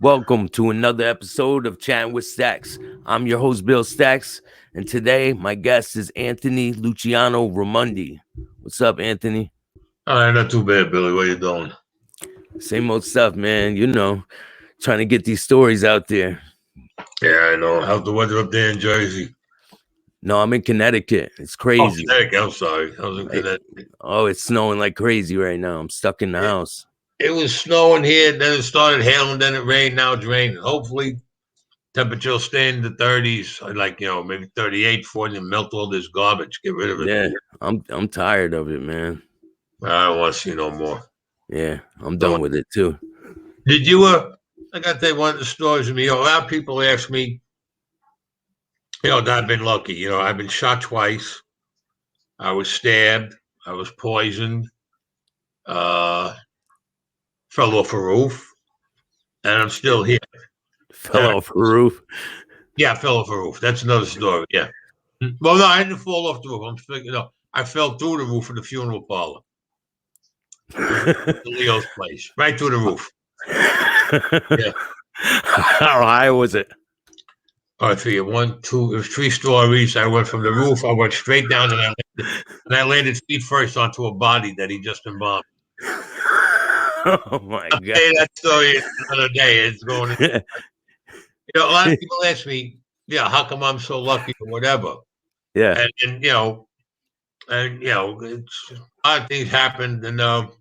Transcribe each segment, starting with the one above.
Welcome to another episode of Chatting with Staxx. I'm your host, Bill Staxx, and today my guest is Anthony Luciano Raimondi. What's up, Anthony? All right, not too bad, Billy. What you doing? Same old stuff, man. You know, trying to get these stories out there. Yeah, I know. How's the weather up there in Jersey? No, I'm in Connecticut. It's Oh, crazy. Connecticut. I'm sorry. I was in Connecticut. Oh, it's snowing like crazy right now. I'm stuck in the house. It was snowing here, then it started hailing, then it rained. Now it's raining. Hopefully, temperature will stay in the 30s, like maybe 38, 40, and melt all this garbage. Get rid of it. Yeah, I'm tired of it, man. I don't want to see no more. Yeah, I'm done with it too. Did you? I got to tell you one of the stories with me. A lot of people ask me, that I've been lucky. I've been shot twice. I was stabbed. I was poisoned. Uh, Fell off a roof, and I'm still here. Fell off a roof. Yeah, I fell off a roof. That's another story. Yeah. Well, no, I didn't fall off the roof. I'm thinking, I fell through the roof of the funeral parlor. Leo's place, right through the roof. Yeah. How high was it? I figure 1, 2, it was 3 stories. I went from the roof. I went straight down, and I landed feet first onto a body that he just embalmed. Oh my God! That story another day. It's going. A lot of people ask me, how come I'm so lucky or whatever? Yeah, and it's a lot of things happened, and so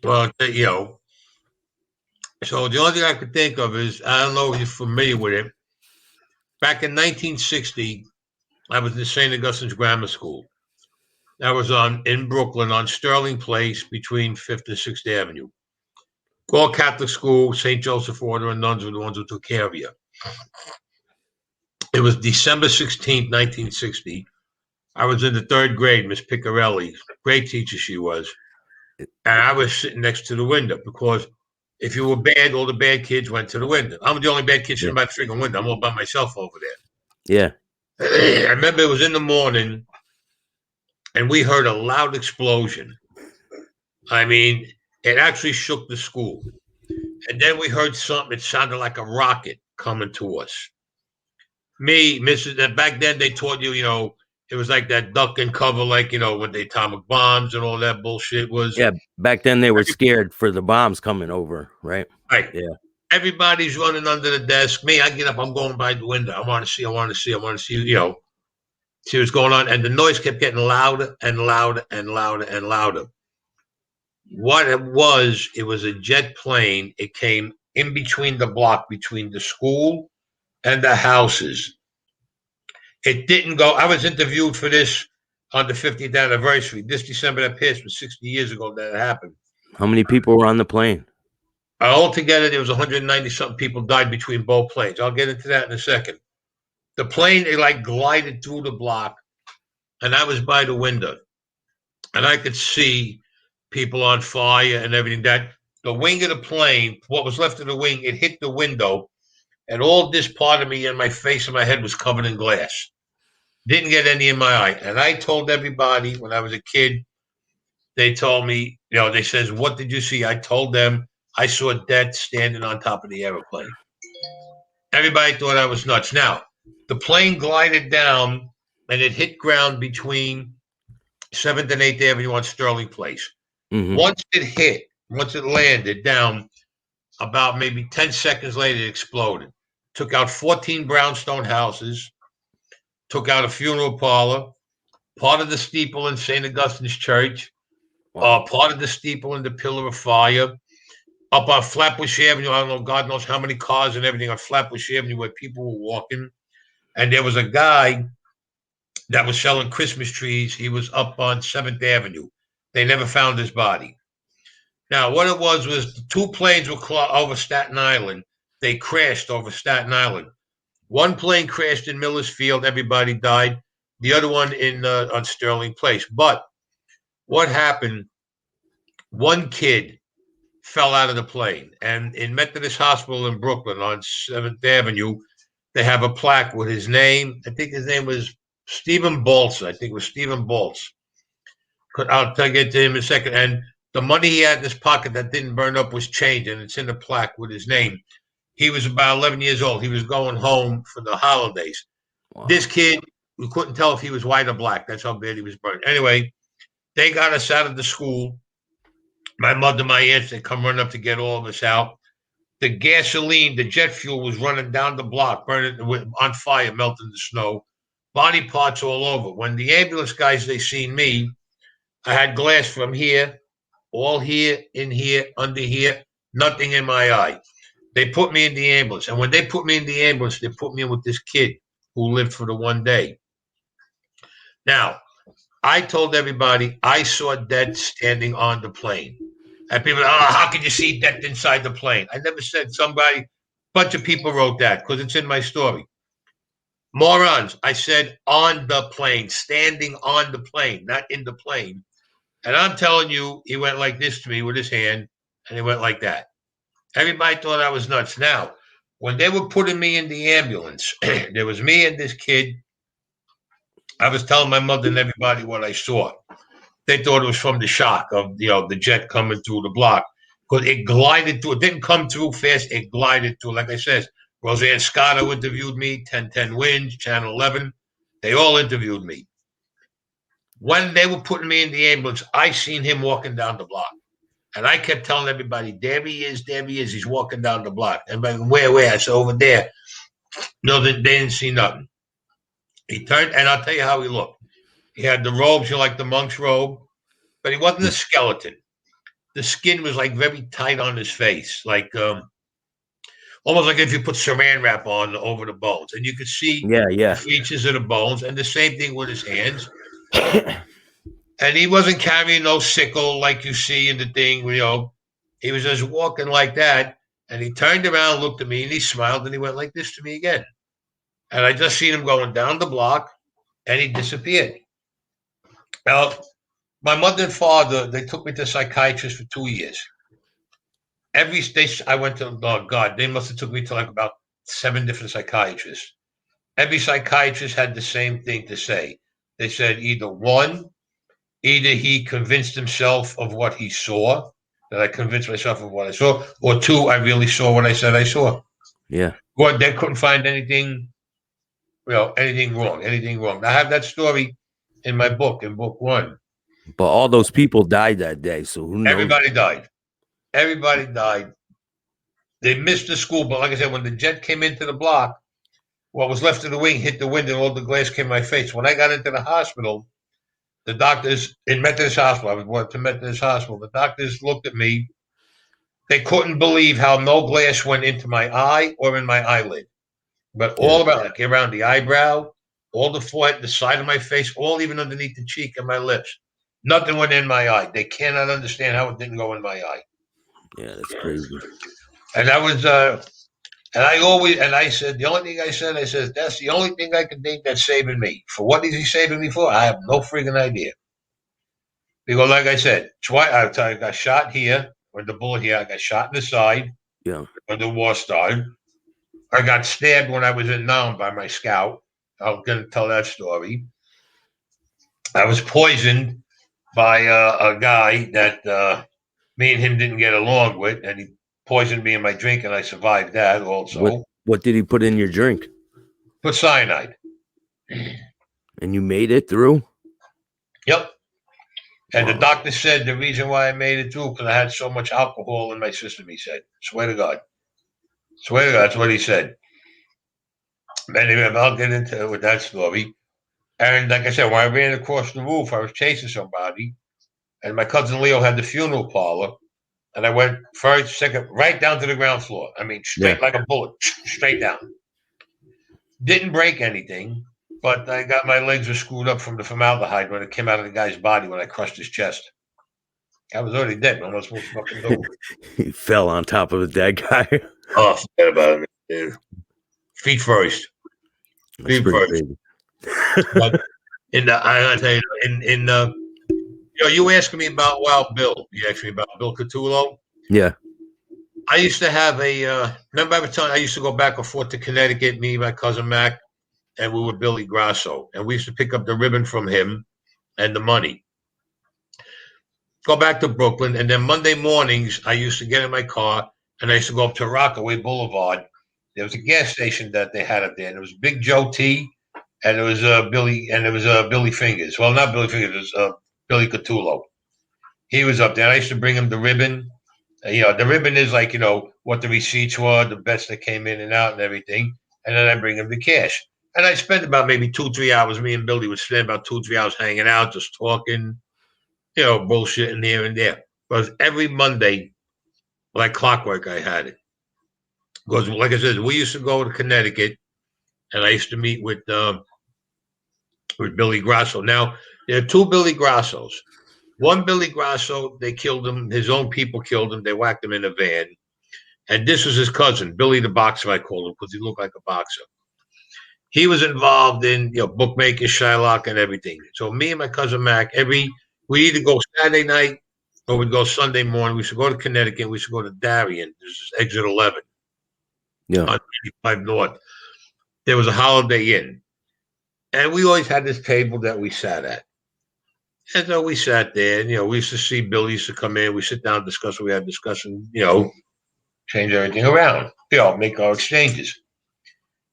the only thing I could think of is, I don't know if you're familiar with it. Back in 1960, I was in St. Augustine's Grammar School. That was in Brooklyn on Sterling Place between 5th and 6th Avenue. All Catholic school, St. Joseph Order and nuns were the ones who took care of you. It was December 16th, 1960. I was in the 3rd grade, Miss Piccarelli, great teacher she was. And I was sitting next to the window because if you were bad, all the bad kids went to the window. I'm the only bad kid sitting by the freaking window. I'm all by myself over there. Yeah. I remember it was in the morning, and we heard a loud explosion. I mean, it actually shook the school. And then we heard something. It sounded like a rocket coming to us. Back then they taught you, it was like that duck and cover, like, when the atomic bombs and all that bullshit was. Yeah, back then they were scared for the bombs coming over, right? Right. Yeah. Everybody's running under the desk. Me, I get up, I'm going by the window. I want to see, see what's going on. And the noise kept getting louder and louder and louder and louder. What it was a jet plane. It came in between the block, between the school and the houses. It didn't go. I was interviewed for this on the 50th anniversary. This December that passed was 60 years ago that it happened. How many people were on the plane? Altogether, there was 190-something people died between both planes. I'll get into that in a second. The plane, it glided through the block, and I was by the window, and I could see people on fire and everything. That the wing of the plane, what was left of the wing, it hit the window, and all this part of me and my face and my head was covered in glass. Didn't get any in my eye. And I told everybody when I was a kid, they told me, they says, what did you see? I told them I saw death standing on top of the airplane. Everybody thought I was nuts. Now, the plane glided down and it hit ground between 7th and 8th Avenue on Sterling Place. Mm-hmm. Once it landed down, about maybe 10 seconds later, it exploded. Took out 14 brownstone houses, took out a funeral parlor, part of the steeple in St. Augustine's Church, part of the steeple in the Pillar of Fire, up on Flatbush Avenue. I don't know, God knows how many cars and everything on Flatbush Avenue where people were walking. And there was a guy that was selling Christmas trees. He was up on 7th Avenue. They never found his body. Now, what it was the 2 planes were over Staten Island. They crashed over Staten Island. One plane crashed in Miller's Field. Everybody died. The other one on Sterling Place. But what happened, one kid fell out of the plane. And in Methodist Hospital in Brooklyn on 7th Avenue, they have a plaque with his name. I think his name was Stephen Baltz. I'll get to him in a second. And The money he had in his pocket that didn't burn up was change, and it's in the plaque with his name. He was about 11 years old. He was going home for the holidays. This Wow. kid, we couldn't tell if he was white or black. That's how bad he was burned. Anyway, they got us out of the school. My mother, my aunts, they come running up to get all of us out. The gasoline, the jet fuel was running down the block, burning on fire, melting the snow. Body parts all over. When the ambulance guys, they seen me, I had glass from here, all here, in here, under here, nothing in my eye. They put me in the ambulance. And when they put me in the ambulance, they put me in with this kid who lived for the one day. Now, I told everybody I saw death standing on the plane. And people, how can you see death inside the plane? I never said somebody, bunch of people wrote that because it's in my story. Morons, I said on the plane, standing on the plane, not in the plane. And I'm telling you, he went like this to me with his hand, and he went like that. Everybody thought I was nuts. Now, when they were putting me in the ambulance, there was me and this kid. I was telling my mother and everybody what I saw. They thought it was from the shock of the jet coming through the block because it glided through. It didn't come through fast. It glided through. Like I said, Roseanne Scotto interviewed me. 1010 Wins, Channel 11. They all interviewed me. When they were putting me in the ambulance, I seen him walking down the block. And I kept telling everybody, there he is, there he is. He's walking down the block. And where? I said, over there. No, they didn't see nothing. He turned, and I'll tell you how he looked. He had the robes, like the monk's robe, but he wasn't a skeleton. The skin was like very tight on his face, like almost like if you put saran wrap on over the bones. And you could see Yeah, the yeah. features of the bones, and the same thing with his hands. And he wasn't carrying no sickle like you see in the thing, He was just walking like that. And he turned around, looked at me, and he smiled, and he went like this to me again. And I just seen him going down the block, and he disappeared. Now, my mother and father, they took me to psychiatrists for 2 years. Every station I went to, oh God, they must have took me to like about 7 different psychiatrists. Every psychiatrist had the same thing to say. They said either he convinced himself of what he saw, that I convinced myself of what I saw, or two, I really saw what I said I saw. Yeah. Or they couldn't find anything wrong. I have that story in my book, in book 1. But all those people died that day, so who knows? Everybody died. Everybody died. They missed the school, but like I said, when the jet came into the block, what was left of the wing hit the window, and all the glass came in my face. When I got into the hospital, the doctors in Methodist Hospital, I was brought to Methodist Hospital. The doctors looked at me. They couldn't believe how no glass went into my eye or in my eyelid, but all around the eyebrow, all the forehead, the side of my face, all even underneath the cheek and my lips. Nothing went in my eye. They cannot understand how it didn't go in my eye. Yeah, that's crazy. And that was, I said, the only thing I said, that's the only thing I can think that's saving me. For what is he saving me for? I have no freaking idea. Because, like I said, I got shot here with the bullet here. I got shot in the side when the war started. I got stabbed when I was in Nam by my scout. I'm going to tell that story. I was poisoned by a guy that me and him didn't get along with, and he poisoned me in my drink, and I survived that also. What did he put in your drink? Put cyanide. And you made it through? Yep. And the doctor said the reason why I made it through because I had so much alcohol in my system, he said. Swear to God. That's what he said. Anyway, I'll get into it with that story. And like I said, when I ran across the roof, I was chasing somebody, and my cousin Leo had the funeral parlor, and I went first, second, right down to the ground floor. I mean, straight like a bullet, straight down. Didn't break anything, but I got my legs were screwed up from the formaldehyde when it came out of the guy's body when I crushed his chest. I was already dead. What am I supposed to fucking do? He fell on top of a dead guy. Oh, forget about it, dude. Feet first. Feet first. But I gotta tell you, you asking me about Wild Bill. You asked me about Bill Catullo. Yeah. I used to have remember I was telling I used to go back and forth to Connecticut, me, my cousin Mac, and we were Billy Grasso. And we used to pick up the ribbon from him and the money. go back to Brooklyn, and then Monday mornings I used to get in my car and I used to go up to Rockaway Boulevard. There was a gas station that they had up there, and it was Big Joe T, and it was Billy Fingers. Well, not Billy Fingers, it was Billy Catullo. He was up there. And I used to bring him the ribbon. The ribbon is like what the receipts were, the bets that came in and out, and everything. And then I bring him the cash. And I spent about maybe 2-3 hours. Me and Billy would spend about 2-3 hours hanging out, just talking, bullshitting here and there. Because every Monday, like clockwork, I had it. Because, like I said, we used to go to Connecticut, and I used to meet with Billy Grasso. Now, there are two Billy Grassos. One Billy Grasso, they killed him. His own people killed him. They whacked him in a van. And this was his cousin, Billy the Boxer, I call him, because he looked like a boxer. He was involved in bookmaking, Shylock, and everything. So me and my cousin Mac, we either go Saturday night or we'd go Sunday morning. We should go to Connecticut. We should go to Darien. This is exit 11 on 85 North. There was a Holiday Inn. And we always had this table that we sat at. And so we sat there, and, we used to see Billy used to come in. We sit down, discuss what we had discussing, change everything around, make our exchanges.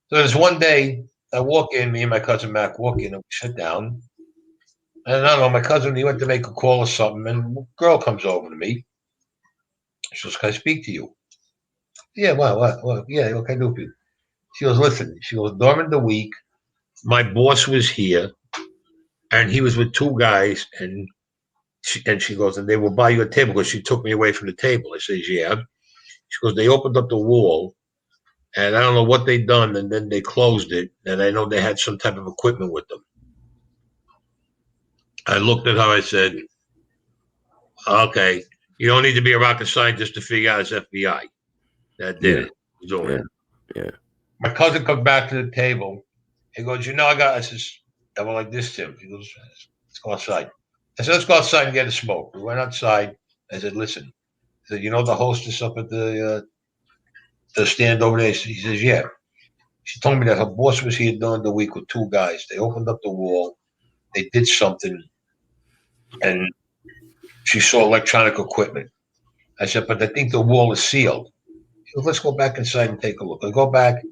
So there's one day I walk in, me and my cousin Mac walk in, and we sit down. And I don't know, my cousin, he went to make a call or something, and a girl comes over to me. She goes, "Can I speak to you?" Yeah, what? Yeah, what can I do for you? She goes, "Listen," she goes, "during the week, my boss was here, and he was with two guys, and she goes, and they will buy you a table," because she took me away from the table. I says, "Yeah." She goes, "They opened up the wall, and I don't know what they done, and then they closed it, and I know they had some type of equipment with them." I looked at her, I said, "Okay, you don't need to be a rocket scientist to figure out it's FBI that did it, doing it." Yeah. My cousin comes back to the table. He goes, I says, I went like this, Tim. He goes, "Let's go outside." I said, "Let's go outside and get a smoke." We went outside. I said, "Listen," I said, the hostess up at the stand over there?" He says, "Yeah." She told me that her boss was here during the week with two guys. They opened up the wall. They did something, and she saw electronic equipment. I said, "But I think the wall is sealed." She goes, "Let's go back inside and take a look." I go back.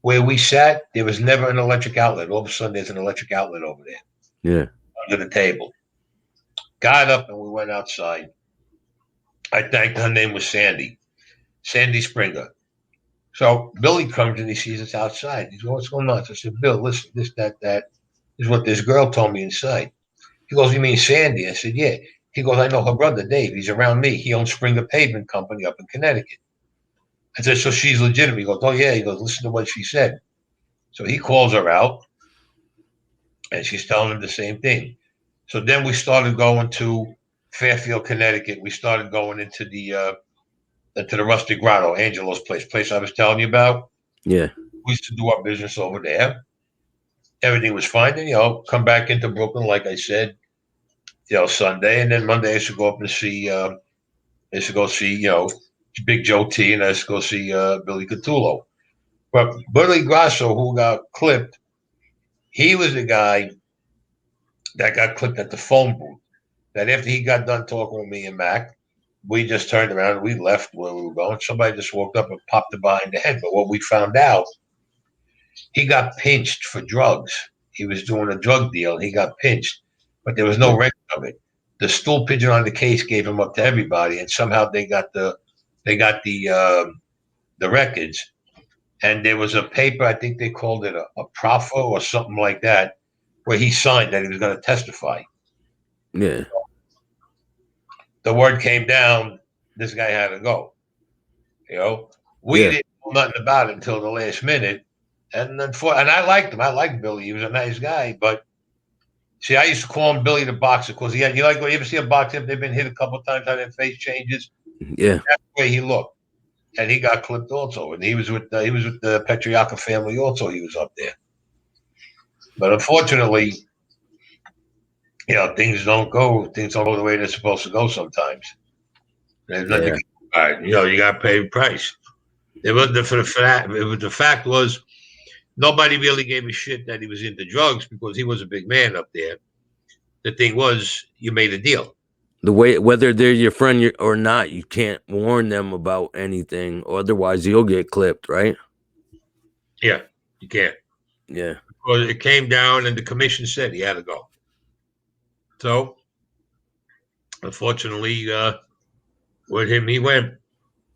Where we sat, there was never an electric outlet. All of a sudden, there's an electric outlet over there. Yeah. Under the table. Got up and we went outside. I thanked her. Her name was Sandy Springer. So Billy comes and he sees us outside. He goes, "What's going on?" So I said, "Bill, listen, this, that is what this girl told me inside." He goes, "You mean Sandy?" I said, "Yeah." He goes, "I know her brother, Dave. He's around me. He owns Springer Pavement Company up in Connecticut." I said, "So she's legitimate?" He goes, "Oh, yeah." He goes, "Listen to what she said." So he calls her out, and she's telling him the same thing. So then we started going to Fairfield, Connecticut. We started going into the Rusty Grotto, Angelo's place I was telling you about. Yeah. We used to do our business over there. Everything was fine. And, come back into Brooklyn, like I said, Sunday. And then Monday I used to go up and see, Big Joe T, and I used to go see Billy Catullo. But Billy Grasso, who got clipped, he was the guy that got clipped at the phone booth. That after he got done talking with me and Mac, we just turned around and we left where we were going. Somebody just walked up and popped him behind the head. But what we found out, he got pinched for drugs. He was doing a drug deal. He got pinched, but there was no record of it. The stool pigeon on the case gave him up to everybody, and somehow they got the records. And there was a paper, I think they called it a proffer or something like that, where he signed that he was going to testify. Yeah. The word came down, this guy had to go. We didn't know nothing about it until the last minute. And I liked him. I liked Billy. He was a nice guy. But see, I used to call him Billy the Boxer because you ever see a boxer if they've been hit a couple of times, how their face changes? Yeah. That's the way he looked. And he got clipped also. And he was with the Petriacca family also. He was up there. But unfortunately, things don't go the way they're supposed to go sometimes. There's nothing. You got to pay the price. It was the fact was nobody really gave a shit that he was into drugs because he was a big man up there. The thing was, you made a deal. The way whether they're your friend or not, you can't warn them about anything, otherwise you'll get clipped, right? Yeah, you can't. Yeah. Well, it came down, and the commission said he had to go. So, unfortunately, with him, he went.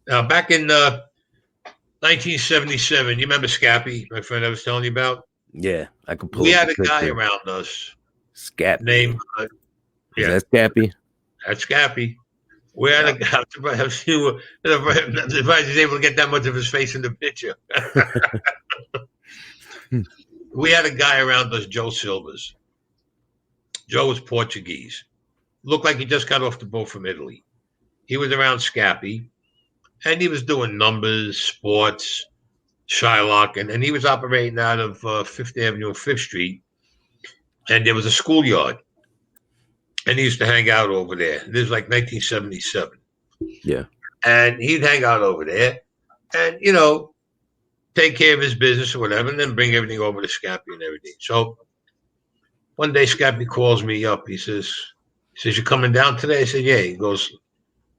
Now, back in 1977, you remember Scappy, my friend I was telling you about? Yeah. I could pull We up had a a guy picture. around us named, Scappy. Is yeah, that Scappy? that's Scappy. We had Yeah. a guy, if I was able to get that much of his face in the picture. We had a guy around us, Joe Silvas. Joe was Portuguese. Looked like he just got off the boat from Italy. He was around Scappy, and he was doing numbers, sports, Shylock, and he was operating out of Fifth Avenue and Fifth Street, and there was a schoolyard, and he used to hang out over there. This was like 1977, Yeah. and he'd hang out over there, and take care of his business or whatever, and then bring everything over to Scappy and everything. So one day, Scappy calls me up. He says, "You coming down today?" I said, "Yeah." He goes,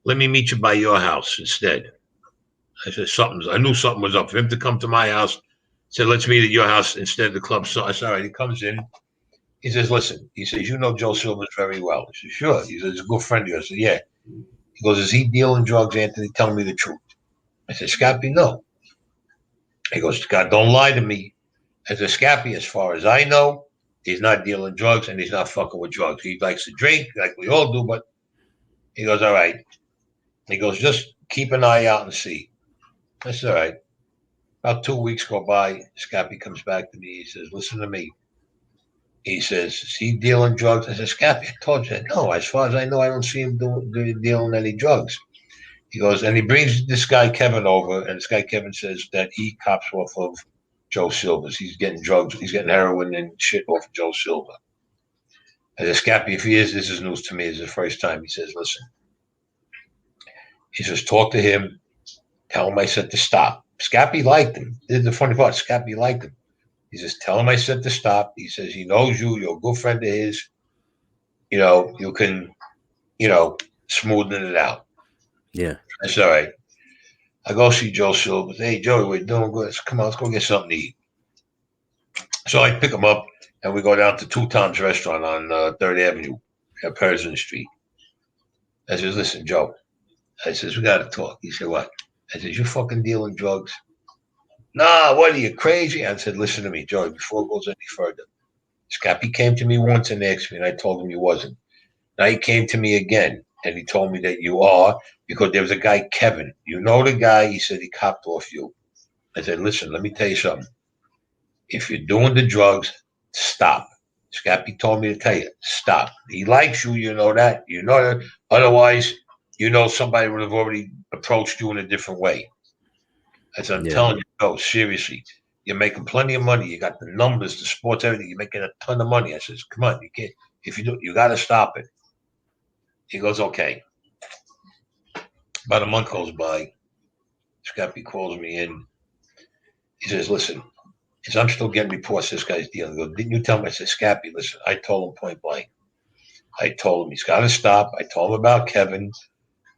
"Let me meet you by your house instead." I said, I knew something was up. For him to come to my house, said, "Let's meet at your house instead of the club." So I said, "All right." He comes in. He says, "Listen," he says, "you know Joe Silvers very well." I said, "Sure." He says, "He's a good friend of yours." I said, "Yeah." He goes, "Is he dealing drugs, Anthony? Tell me the truth." I said, "Scappy, no." He goes, "God, don't lie to me." I said, "Scappy, as far as I know, he's not dealing drugs and he's not fucking with drugs. He likes to drink like we all do, but," he goes, "All right." He goes, "Just keep an eye out and see." I said, "All right." About 2 weeks go by. Scappy comes back to me. He says, "Listen to me." He says, "Is he dealing drugs?" I said, "Scappy, I told you." "No, as far as I know, I don't see him dealing any drugs." He goes, and he brings this guy Kevin over, and this guy Kevin says that he cops off of Joe Silvers. He's getting drugs, he's getting heroin and shit off of Joe Silva. I said, "Scappy, if he is, this is news to me. It's the first time." He says, "Listen," he says, "talk to him, tell him I said to stop." Scappy liked him. This is the funny part. Scappy liked him. He says, "Tell him I said to stop." He says, "He knows you. You're a good friend of his. You can, you know, smoothen it out." Yeah. I said, "All right." I go see Joe Silva. "Hey, Joey, we're doing good. Come on, let's go get something to eat." So I pick him up, and we go down to Two Tom's Restaurant on 3rd Avenue at President Street. I says, "Listen, Joe." I says, "We got to talk." He said, "What?" I says, "You fucking dealing drugs?" "Nah, what are you, crazy?" I said, "Listen to me, Joey, before it goes any further. Scappy came to me once and asked me, and I told him he wasn't. Now he came to me again, and he told me that you are, because there was a guy, Kevin. You know the guy?" He said he copped off you. I said, "Listen, let me tell you something. If you're doing the drugs, stop." Scappy told me to tell you, stop. He likes you, you know that. You know that. Otherwise, somebody would have already approached you in a different way. I said, "I'm Yeah. telling you, no, seriously. You're making plenty of money. You got the numbers, the sports, everything. You're making a ton of money." I says, "Come on, you can't. If you do, you got to stop it." He goes, "Okay." About a month goes by. Scappy calls me in. He says, "Listen," he says, "I'm still getting reports this guy's dealing." I go, "Didn't you tell him?" I said, "Scappy, listen, I told him point blank. I told him he's got to stop. I told him about Kevin.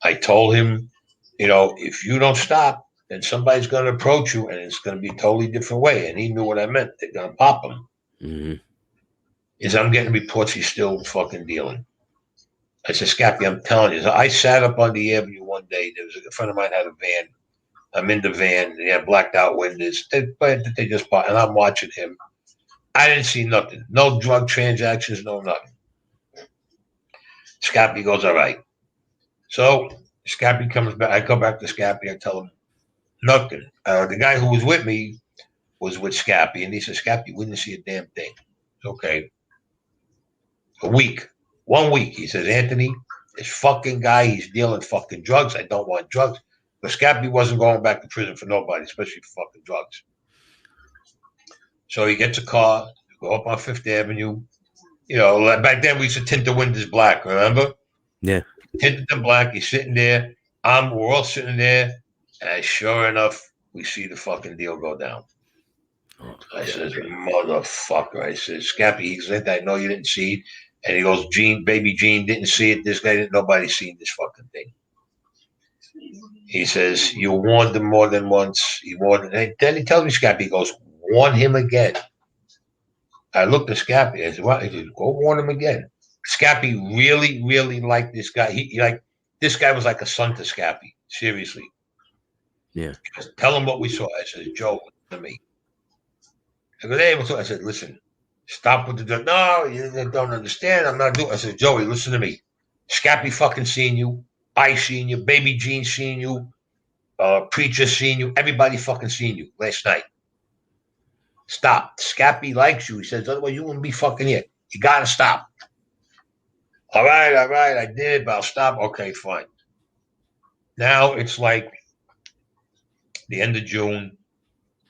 I told him, if you don't stop, then somebody's going to approach you and it's going to be a totally different way." And he knew what I meant. They're going to pop him. Hmm. Is I'm getting reports he's still fucking dealing. I said, "Scappy, I'm telling you." So I sat up on the avenue one day. There was a friend of mine had a van. I'm in the van. They had blacked out windows. They just bought, and I'm watching him. I didn't see nothing. No drug transactions, no nothing. Scappy goes, "All right." So Scappy comes back. I go back to Scappy. I tell him nothing. The guy who was with me was with Scappy, and he said, "Scappy, we didn't see a damn thing." Okay. A week. 1 week. He says, "Anthony, this fucking guy, he's dealing fucking drugs. I don't want drugs." But Scappy wasn't going back to prison for nobody, especially for fucking drugs. So he gets a car, go up on Fifth Avenue. Back then we used to tint the windows black, remember? Yeah. Tinted them black. He's sitting there. We're all sitting there. And sure enough, we see the fucking deal go down. Oh I god. says, "Motherfucker." I says, "Scappy," he said, "I know you didn't see it." And he goes, baby Gene didn't see it. This guy didn't. Nobody seen this fucking thing. He says, you warned him more than once. He warned. And then he tells me, Scappy, he goes, warn him again. I looked at Scappy. I said, what? He said, go warn him again. Scappy really, really liked this guy. He like this guy was like a son to Scappy. Seriously. Yeah. Said, tell him what we saw. I said, Joe, listen to me. I go, hey, what's up? I said, listen, stop with the no, you don't understand. I'm not doing. I said, Joey, listen to me. Scappy fucking seen you. I seen you. Baby Gene seen you. Preacher seen you. Everybody fucking seen you last night. Stop. Scappy likes you. He says, otherwise you wouldn't be fucking here. You gotta stop. All right, I did, but I'll stop. Okay, fine. Now it's like the end of June,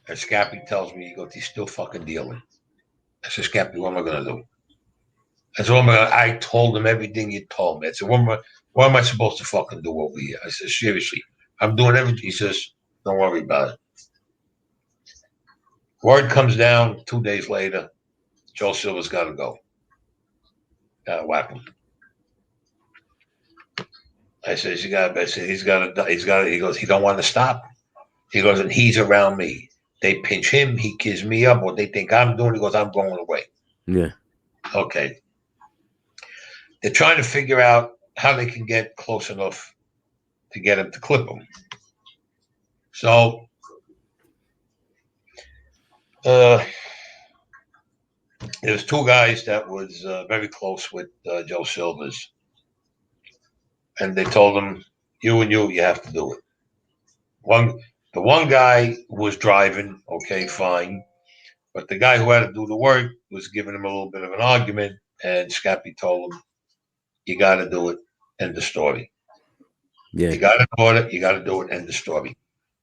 and Scappy tells me, he goes, he's still fucking dealing. I said, Scappy, what am I gonna do? I said, I told him everything you told me. I said, what am I supposed to fucking do over here? I said, seriously, I'm doing everything. He says, don't worry about it. Word comes down 2 days later, Joe Silva's got to go. Whack him. I said, he's got to, he goes, he don't want to stop. He goes, and he's around me. They pinch him, he gives me up, what they think I'm doing, he goes, I'm going away. Yeah. Okay. They're trying to figure out how they can get close enough to get him to clip him. So, there was two guys that was very close with Joe Silva's, and they told him, you have to do it. The one guy was driving, okay, fine, but the guy who had to do the work was giving him a little bit of an argument, and Scappy told him, you got to do it, end the story. Yeah. You got to do it, end the story.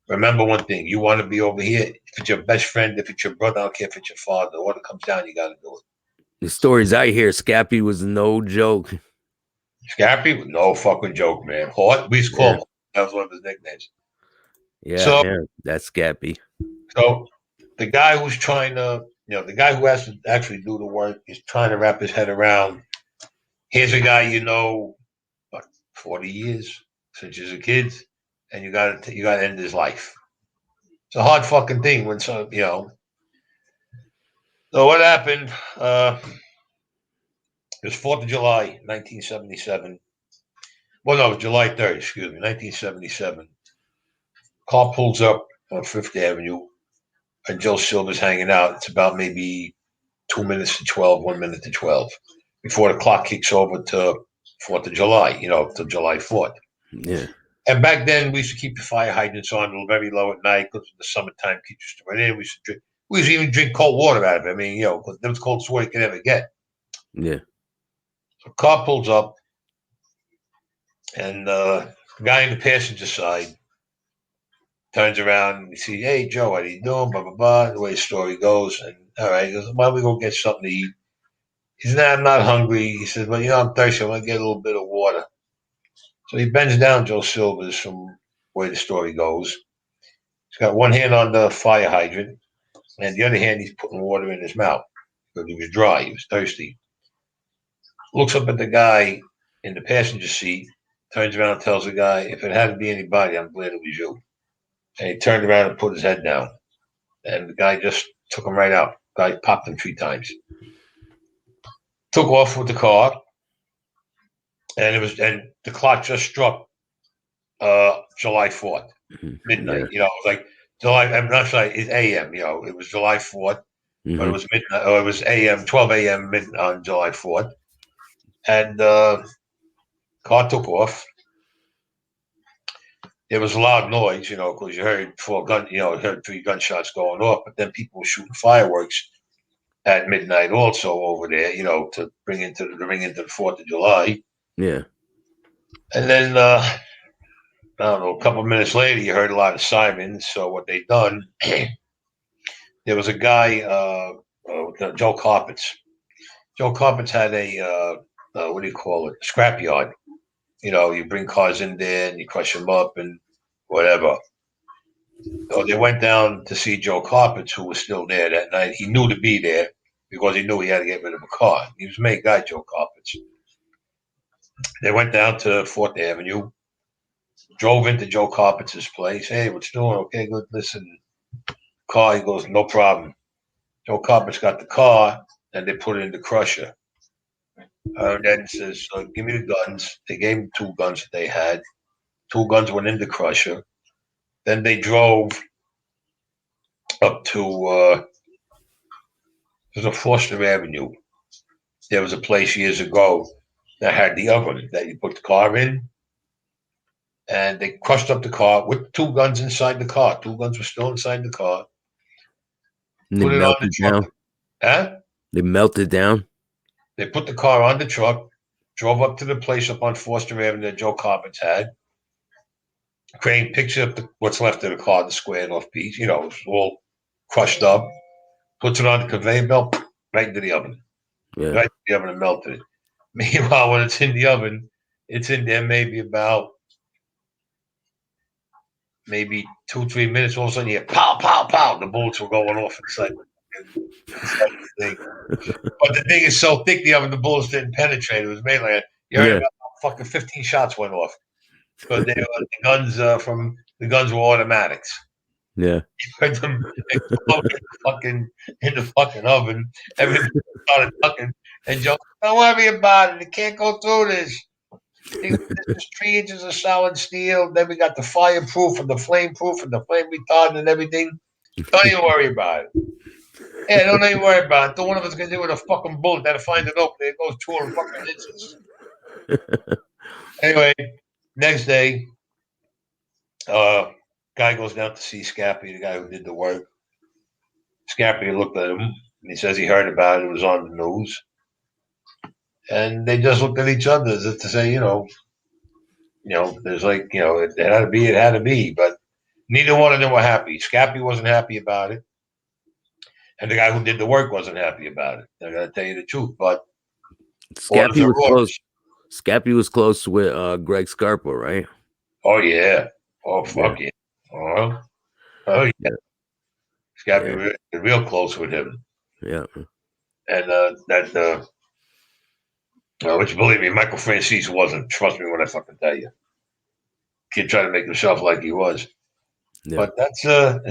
Remember one thing, you want to be over here, if it's your best friend, if it's your brother, I don't care if it's your father, when it comes down, you got to do it. The stories I hear, Scappy was no joke. Scappy was no fucking joke, man. Hot, we used to call him. That was one of his nicknames. Yeah, that's Scappy. So the guy who's trying to, the guy who has to actually do the work is trying to wrap his head around. Here's a guy 40 years since he's a kid, and you got to end his life. It's a hard fucking thing when So what happened? It was 4th of July, 1977. Well, no, it was July 3rd, 1977. Car pulls up on 5th Avenue, and Joe Silva's hanging out. It's about maybe 2 minutes to 12, 1 minute to 12, before the clock kicks over to 4th of July, to July 4th. Yeah. And back then, we used to keep the fire hydrants on very low at night because in the summertime, kids used to run in. We used to even drink cold water out of it. I mean, because that was the coldest water you could ever get. Yeah. So car pulls up, and the guy in the passenger side turns around and we see, hey, Joe, how you doing? Blah, blah, blah. The way the story goes. And all right, he goes, why don't we go get something to eat? He says, nah, I'm not hungry. He says, well, I'm thirsty. I want to get a little bit of water. So he bends down Joe Silva's from where the story goes. He's got one hand on the fire hydrant, and the other hand he's putting water in his mouth because he was dry. He was thirsty. Looks up at the guy in the passenger seat, turns around and tells the guy, if it had to be anybody, I'm glad it was you. And he turned around and put his head down. And the guy just took him right out. The guy popped him 3 times. Took off with the car. And the clock just struck July 4th, midnight. Yeah. It was like July. I'm not sorry, it's AM. It was July 4th, but it was midnight. It was AM, 12 AM on July 4th, and car took off. There was a loud noise, because you heard heard 3 gunshots going off, but then people were shooting fireworks at midnight also over there, to bring into the 4th of July. Yeah. And then I don't know, a couple of minutes later, you heard a lot of sirens. So what they done, there was a guy, Joe Carpets. Joe Carpets had a, what do you call it, scrap yard. You bring cars in there and you crush them up and whatever. So they went down to see Joe Carpets, who was still there that night. He knew to be there. because he knew he had to get rid of a car. He was a made guy, Joe Carpets. They went down to 4th Avenue, drove into Joe Carpets' place. Hey, what's doing? Okay, good. Listen, car. He goes, no problem. Joe Carpets got the car, and they put it in the crusher. Then says, give me the guns. They gave him 2 guns that they had. 2 guns went in the crusher. Then they drove up to there's a Foster Avenue. There was a place years ago that had the oven that you put the car in, and they crushed up the car with 2 guns inside the car. 2 guns were still inside the car. And they Put it on the melted truck. down. Huh? They melted down. They put the car on the truck, drove up to the place up on Foster Avenue that Joe Carpets had. Crane picks up what's left of the car, the squared off piece, it's all crushed up, puts it on the conveyor belt, right into the oven. Yeah. Right into the oven and melted it. Meanwhile, when it's in the oven, it's in there maybe 2-3 minutes. All of a sudden, you hear pow, pow, pow. The bullets were going off inside the thing. But the thing is so thick, the oven, the bullets didn't penetrate. It was made like you heard about fucking 15 shots went off. Because the guns were automatics. Yeah. You heard them explode in the fucking oven. Everybody started ducking. And Joe, don't worry about it. It can't go through this. This is 3 inches of solid steel. Then we got the fireproof and the flame-proof and the flame retardant and everything. Don't even worry about it. Yeah, don't even worry about it. Don't one of us gonna do with a fucking bullet that'll find it open. It goes 2 fucking inches. Anyway, next day, guy goes down to see Scappy, the guy who did the work. Scappy looked at him and he says he heard about it. It was on the news. And they just looked at each other as if to say, there's like, it had to be, it had to be. But neither one of them were happy. Scappy wasn't happy about it. And the guy who did the work wasn't happy about it. I got to tell you the truth. But Scappy was close. Scappy was close with Greg Scarpa, right? Oh, yeah. Oh, fuck yeah. Oh, yeah. Scappy was real close with him. Yeah. And which, believe me, Michael Francis wasn't. Trust me when I fucking tell you. Kid tried to make himself like he was. Yeah. But that's a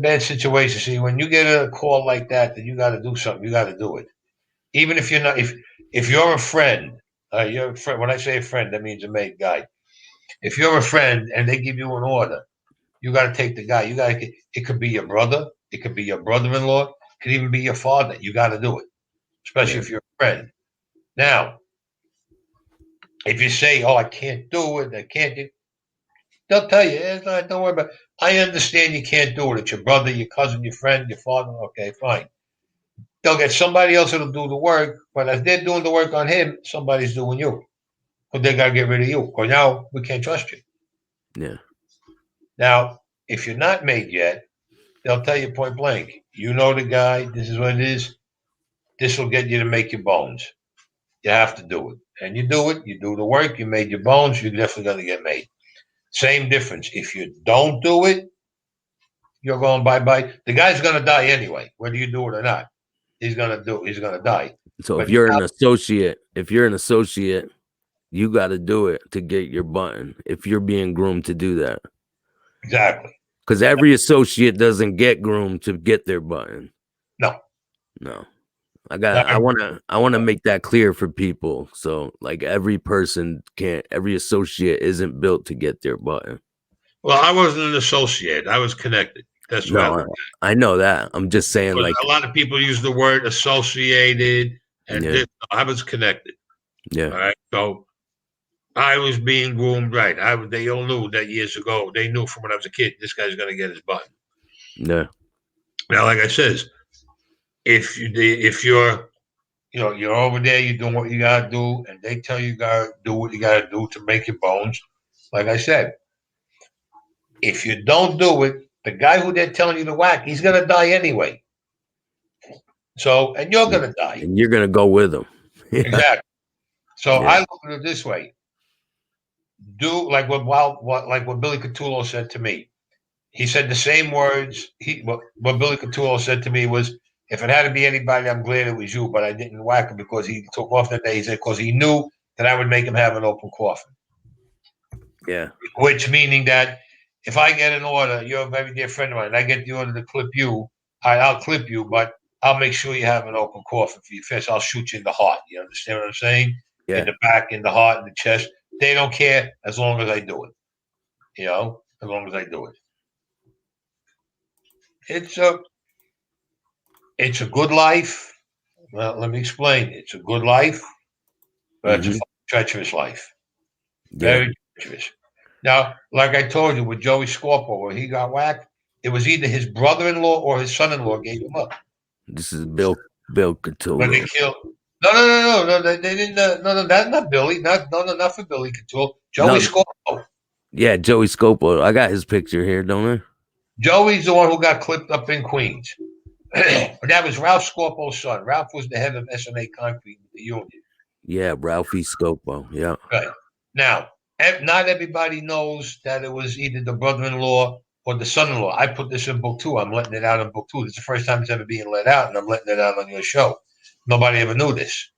bad situation. See, when you get a call like that, then you got to do something. You got to do it. Even if you're not, if you're a friend, you're a friend. When I say a friend, that means a made guy. If you're a friend and they give you an order, you got to take the guy. It could be your brother. It could be your brother-in-law. It could even be your father. You got to do it, especially if you're a friend. Now, if you say, "Oh, I can't do it," they'll tell you, don't worry about it. I understand you can't do it. It's your brother, your cousin, your friend, your father. Okay, fine. They'll get somebody else that'll do the work, but as they're doing the work on him, somebody's doing you. But they got to get rid of you. Because now we can't trust you. Yeah. Now, if you're not made yet, they'll tell you point blank, you know the guy, this is what it is. This will get you to make your bones. You have to do it. And you do it, you do the work, you made your bones, you're definitely going to get made. Same difference. If you don't do it, you're going bye-bye. The guy's going to die anyway, whether you do it or not. He's going to die. So if you're an associate, you got to do it to get your button if you're being groomed to do that. Exactly. Because every associate doesn't get groomed to get their button. No. I want to make that clear for people. So like every associate isn't built to get their button. Well, I wasn't an associate. I was connected. That's what I know that. I'm just saying, like a lot of people use the word associated, and I was connected. Yeah. All right. So I was being groomed right. They all knew that years ago. They knew from when I was a kid, this guy's going to get his button. Yeah. Now, like I says, if you're you're over there, you're doing what you got to do, and they tell you got to do what you got to do to make your bones. Like I said, if you don't do it, the guy who they're telling you to whack, he's going to die anyway. So, and you're going to die. And you're going to go with him. Exactly. So I look at it this way. Do like what Billy Catullo said to me. He said the same words. What Billy Catullo said to me was, If it had to be anybody, I'm glad it was you, but I didn't whack him because he took off that day. He said because he knew that I would make him have an open coffin. Yeah. Which meaning that if I get an order, you're a very dear friend of mine, and I get the order to clip you, all right, I'll clip you, but I'll make sure you have an open coffin for your fist. I'll shoot you in the heart. You understand what I'm saying? Yeah. In the back, in the heart, in the chest. They don't care as long as I do it. As long as I do it. It's a good life. Well, let me explain. It's a good life, but it's a treacherous life. Yeah. Very treacherous. Now, like I told you with Joey Scorpo, where he got whacked, it was either his brother-in-law or his son-in-law gave him up. This is Bill When they Catullo. killed. No. They didn't. No. That's not Billy. Not for Billy Couture. Joey No, Scorpo. yeah, Joey Scopo. I got his picture here, don't I? Joey's the one who got clipped up in Queens. That was Ralph Scorpo's son. Ralph was the head of SMA Concrete with the union. Yeah, Ralphie Scopo. Yeah. Right. Now, not everybody knows that it was either the brother-in-law or the son-in-law. I put this in book 2. I'm letting it out in book 2. This is the first time it's ever being let out, and I'm letting it out on your show. Nobody ever knew this.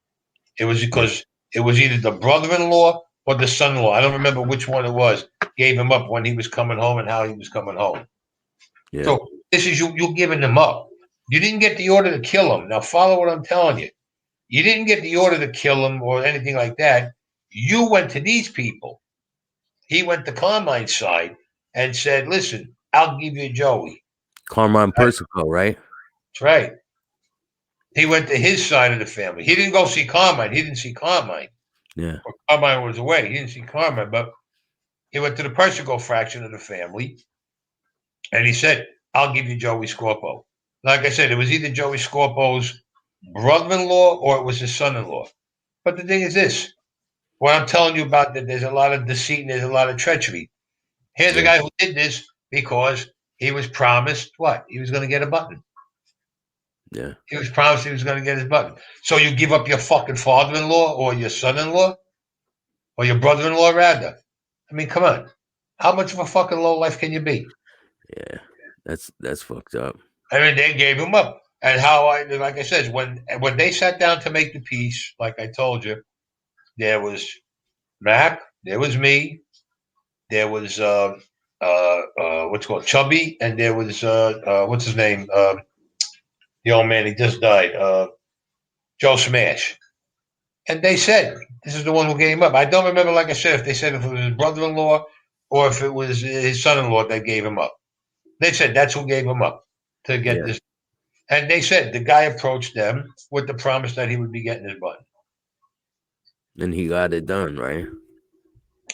It was Yeah. because it was either the brother-in-law or the son-in-law. I don't remember which one it was. Gave him up when he was coming home and how he was coming home. Yeah. So this is you giving him up. You didn't get the order to kill him. Now follow what I'm telling you. You didn't get the order to kill him or anything like that. You went to these people. He went to Carmine's side and said, "Listen, I'll give you Joey." Carmine Persico, right? That's right. He went to his side of the family. He didn't go see Carmine. He didn't see Carmine. Yeah. Or Carmine was away. He didn't see Carmine, but he went to the Persico fraction of the family, and he said, "I'll give you Joey Scorpo." Like I said, it was either Joey Scorpo's brother-in-law or it was his son-in-law. But the thing is this: what I'm telling you about that there's a lot of deceit and there's a lot of treachery. Here's a Yeah. guy who did this because he was promised what? He was going to get a button. Yeah. He was promised he was going to get his button. So you give up your fucking father-in-law or your son-in-law or your brother-in-law, rather. I mean, come on. How much of a fucking low life can you be? Yeah. That's fucked up. I mean, they gave him up. And like I said, when they sat down to make the peace, like I told you, there was Mac, there was me, there was what's called Chubby, and there was what's his name, the old man, he just died, Joe Smash. And they said this is the one who gave him up. I don't remember, like I said, if they said if it was his brother-in-law or if it was his son-in-law that gave him up. They said that's who gave him up to get Yeah. this. And they said the guy approached them with the promise that he would be getting his button. And he got it done, right?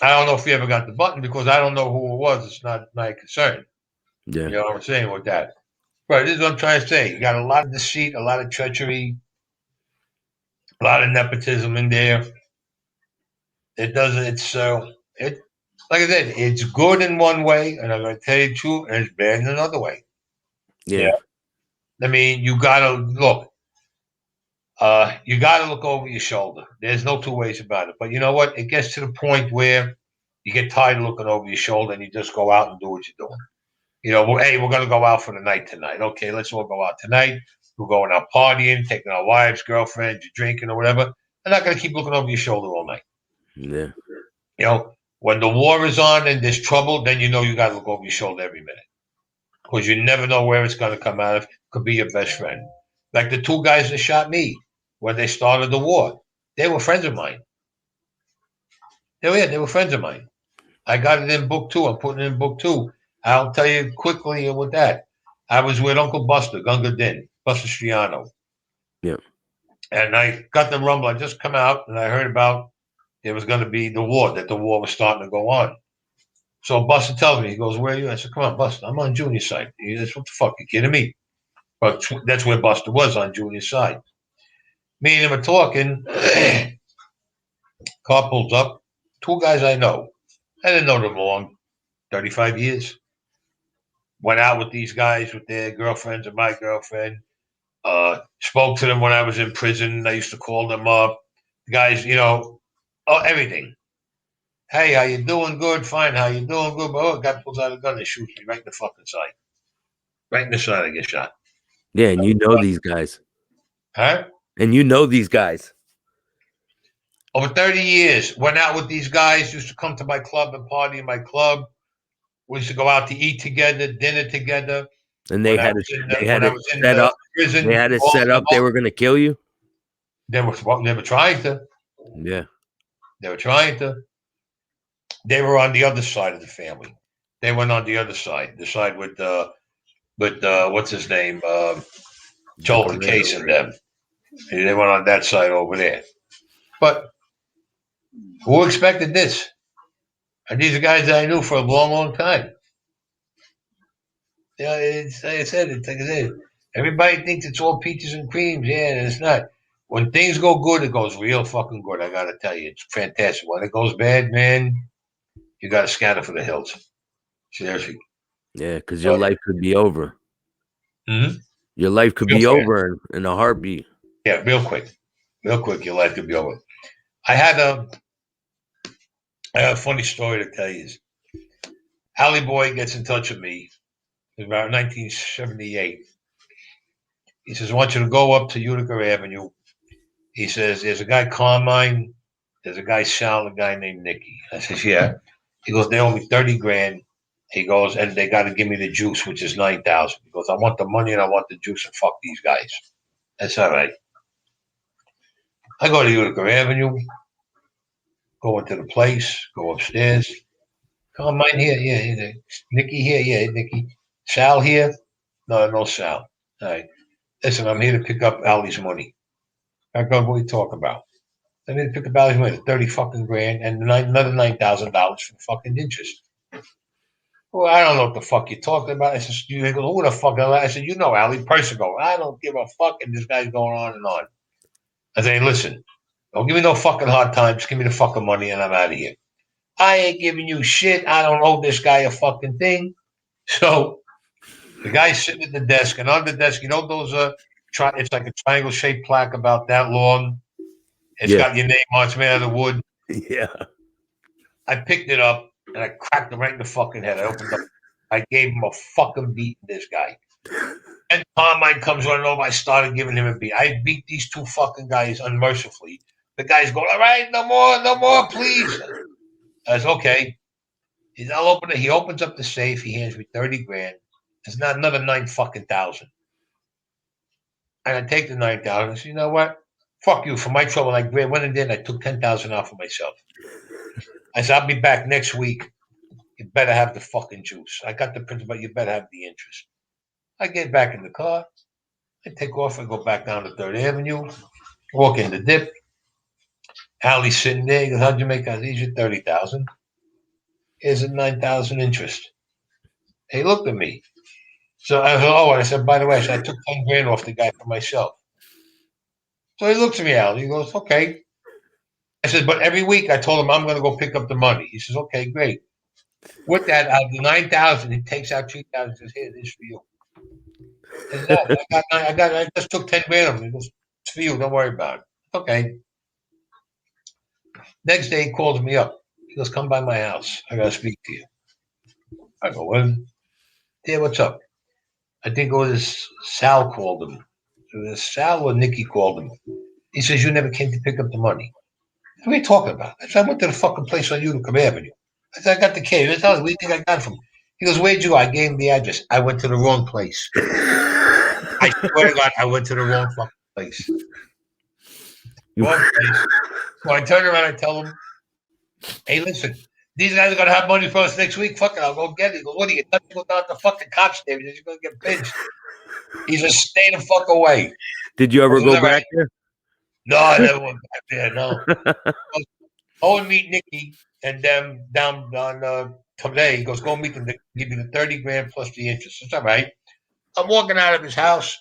I don't know if he ever got the button because I don't know who it was. It's not my concern. Yeah. You know what I'm saying with that. But this is what I'm trying to say. You got a lot of deceit, a lot of treachery, a lot of nepotism in there. It doesn't. It like I said, it's good in one way, and I'm going to tell you the truth, and it's bad in another way. Yeah. Yeah. I mean, you got to look. You got to look over your shoulder. There's no two ways about it. But you know what? It gets to the point where you get tired of looking over your shoulder, and you just go out and do what you're doing. Hey, we're going to go out for the night tonight. Okay, let's all go out tonight. We're going out partying, taking our wives, girlfriends, drinking, or whatever. I'm not going to keep looking over your shoulder all night. Yeah. When the war is on and there's trouble, then you know you got to look over your shoulder every minute because you never know where it's going to come out of. Could be your best friend. Like the two guys that shot me when they started the war. They were friends of mine. They were friends of mine. I got it in book 2. I'm putting it in book 2. I'll tell you quickly with that. I was with Uncle Buster, Gunga Din, Buster Striano. Yeah. And I got the rumble. I just come out and I heard about there was going to be the war, that the war was starting to go on. So Buster tells me, he goes, "Where are you?" I said, "Come on, Buster, I'm on Junior's side." He says, "What the fuck, you kidding me?" But that's where Buster was, on Junior's side. Me and him are talking. Car pulls up. Two guys I know. I didn't know them long, 35 years. Went out with these guys with their girlfriends and my girlfriend. Spoke to them when I was in prison. I used to call them up. The guys, everything. Hey, how you doing? Good, fine. How you doing? Good. But guy pulls out a gun and shoots me right in the fucking side. Right in the side, I get shot. Yeah, and you know these guys. Huh? And you know these guys. Over 30 years, went out with these guys, used to come to my club and party in my club. We used to go out to eat together, dinner together. And When I was in they had it set the up. They prison, had it all set up. They were gonna kill you. they were trying to. Yeah. They were trying to. They were on the other side of the family. They went on the other side, the side with what's his name, Joel Case and them. They went on that side over there. But who expected this? And these are guys that I knew for a long, long time. Yeah, it's like I said. It's like I said. Everybody thinks it's all peaches and creams. Yeah, and it's not. When things go good, it goes real fucking good. I gotta tell you, it's fantastic. When it goes bad, man, you gotta scatter for the hills. Seriously. Yeah, because your So, life could be over. mhm. Your life could Real be fast. over in a heartbeat. Yeah, real quick. Your life could be over. I had a, I have a funny story to tell you. Alley Boy gets in touch with me. It was about 1978. He says, "I want you to go up to Utica Avenue." He says, "There's a guy Carmine, there's a guy Sal, a guy named Nicky." I says, "Yeah." He goes, "They owe me 30 grand." He goes, "And they got to give me the juice, which is 9,000." He goes, "I want the money and I want the juice and fuck these guys." That's all right. I go to Utica Avenue, go into the place, go upstairs. Carmine here, yeah. Nicky here, yeah. Nicky. Sal here? No, no Sal. All right. Listen, I'm here to pick up Ali's money. I go, what are you talking about? I need to pick up Ali's money, 30 fucking grand and another $9,000 for fucking interest. Well, I don't know what the fuck you're talking about. I said, you go, who the fuck? I said, you know, Ali, Persico. I don't give a fuck. And this guy's going on and on. I said, hey, listen, don't give me no fucking hard time. Just give me the fucking money and I'm out of here. I ain't giving you shit. I don't owe this guy a fucking thing. So the guy's sitting at the desk, and on the desk, you know those it's like a triangle shaped plaque about that long. It's Yeah. got your name on it. It's made out of wood. Yeah. I picked it up and I cracked him right in the fucking head. I opened up. I gave him a fucking beat. This guy. And Carmine comes running over. I started giving him a beat. I beat these two fucking guys unmercifully. The guy's going, all right, no more, please. I said, okay. I'll open it. He opens up the safe. He hands me 30 grand. There's not another 9 fucking thousand. And I take the 9,000. I said, you know what? Fuck you. For my trouble, I went in there and I took 10,000 off for myself. I said, I'll be back next week. You better have the fucking juice. I got the principal, but you better have the interest. I get back in the car. I take off. I go back down to 3rd Avenue. Walk in the dip. Allie's sitting there. He goes, how'd you make that? Here's your 30,000. Here's a 9,000 interest. He looked at me. So I said, oh, and I said, by the way, I took 10 grand off the guy for myself. So he looks at me, Al. He goes, okay. I said, but every week I told him I'm going to go pick up the money. He says, okay, great. With that, out of the 9,000, he takes out 3,000 and says, here, this is for you. I said, I just took 10 grand of him. He goes, it's for you. Don't worry about it. Okay. Next day, he calls me up. He goes, come by my house. I got to speak to you. I go, well, yeah, what's up? I think it was Sal called him. It was Sal or Nicky called him. He says, you never came to pick up the money. What are you talking about? I said, I went to the fucking place on Utica Avenue. I said, I got the key. He said, where do you think I got it from? He goes, where'd you go? I gave him the address. I went to the wrong place. I swear to God, I went to the wrong fucking place. Wrong place. So I turn around and tell him, hey, listen, these guys are going to have money for us next week. Fuck it, I'll go get it. He goes, what are you, nothing go down to the fucking cops there? You're going to get pinched. He says, stay the fuck away. Did you ever go back there? No, I never went back there, no. Go and meet Nicky and them down on today. He goes, go meet them. They give you the 30 grand plus the interest. It's all right. I'm walking out of his house.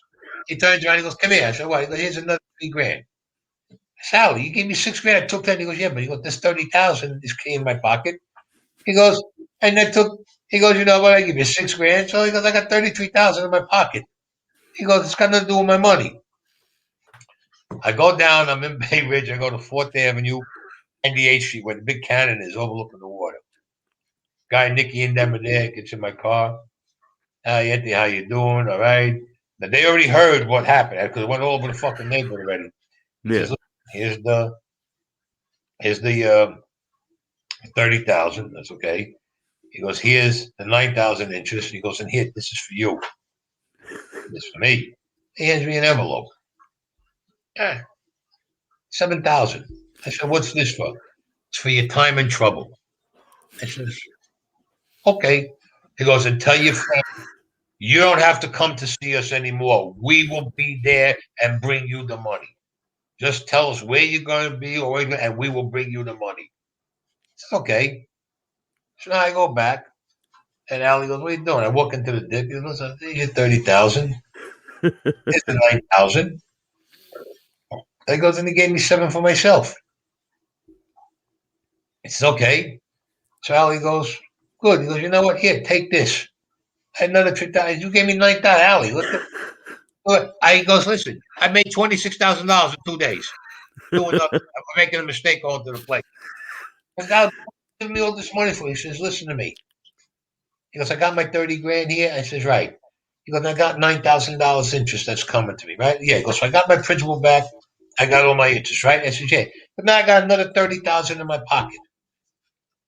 He turns around. He goes, come here. I said, what? He goes, here's another 3 grand. Sally, you gave me 6 grand. I took 10. He goes, yeah, but he goes, this 30,000 is in my pocket. He goes, and I took, he goes, you know what? I give you 6 grand. So he goes, I got 33,000 in my pocket. He goes, it's got nothing to do with my money. I go down. I'm in Bay Ridge. I go to 4th Avenue, 98th Street, where the big cannon is overlooking the water. Guy Nicky and them are there, gets in my car. Hi, Anthony, how you doing? All right. Now, they already heard what happened because it went all over the fucking neighborhood already. He Yeah. says, here's the 30,000. That's okay. He goes, here's the 9,000 interest. He goes, and here, this is for you. This is for me. He hands me an envelope. 7,000. I said, what's this for? It's for your time and trouble. I says, okay. He goes, and tell your friend, you don't have to come to see us anymore. We will be there and bring you the money. Just tell us where you're going to be, and we will bring you the money. I said, okay. So now I go back, and Allie goes, what are you doing? I walk into the dip. He goes, here's 30,000. Here's the 9,000. He goes, and he gave me 7 for myself. I said, okay. So Allie goes, good. He goes, you know what? Here, take this. I had another 3,000. You gave me 9,000, Allie. What the? What? I goes, listen, I made $26,000 in 2 days doing nothing. I'm making a mistake going to the place. And now giving me all this money for. He says, listen to me. He goes, I got my 30 grand here. I says, right. He goes, I got $9,000 interest that's coming to me, right? Yeah. He goes, so I got my principal back. I got all my interest, right? I says, yeah. But now I got another 30,000 in my pocket.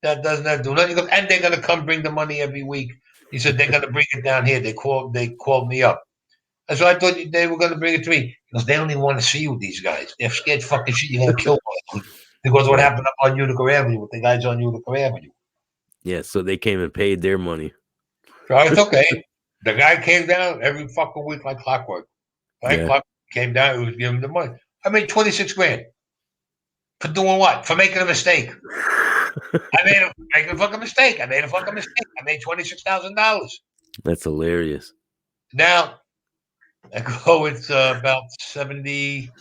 That doesn't have to do nothing. He goes, and they're gonna come bring the money every week. He said they're gonna bring it down here. They called me up. And so I thought they were gonna bring it to me. He goes, they don't even want to see you, these guys. They're scared fucking shit you're gonna kill one of them. Because what Yeah. happened up on Utica Avenue with the guys on Utica Avenue. Yeah. So they came and paid their money. So it's okay. The guy came down every fucking week like clockwork. Right? Yeah. Came down, he was giving him the money. I made 26 grand. For doing what? For making a mistake. I made a fucking mistake. I made $26,000. That's hilarious. Now, I go, it's about 70,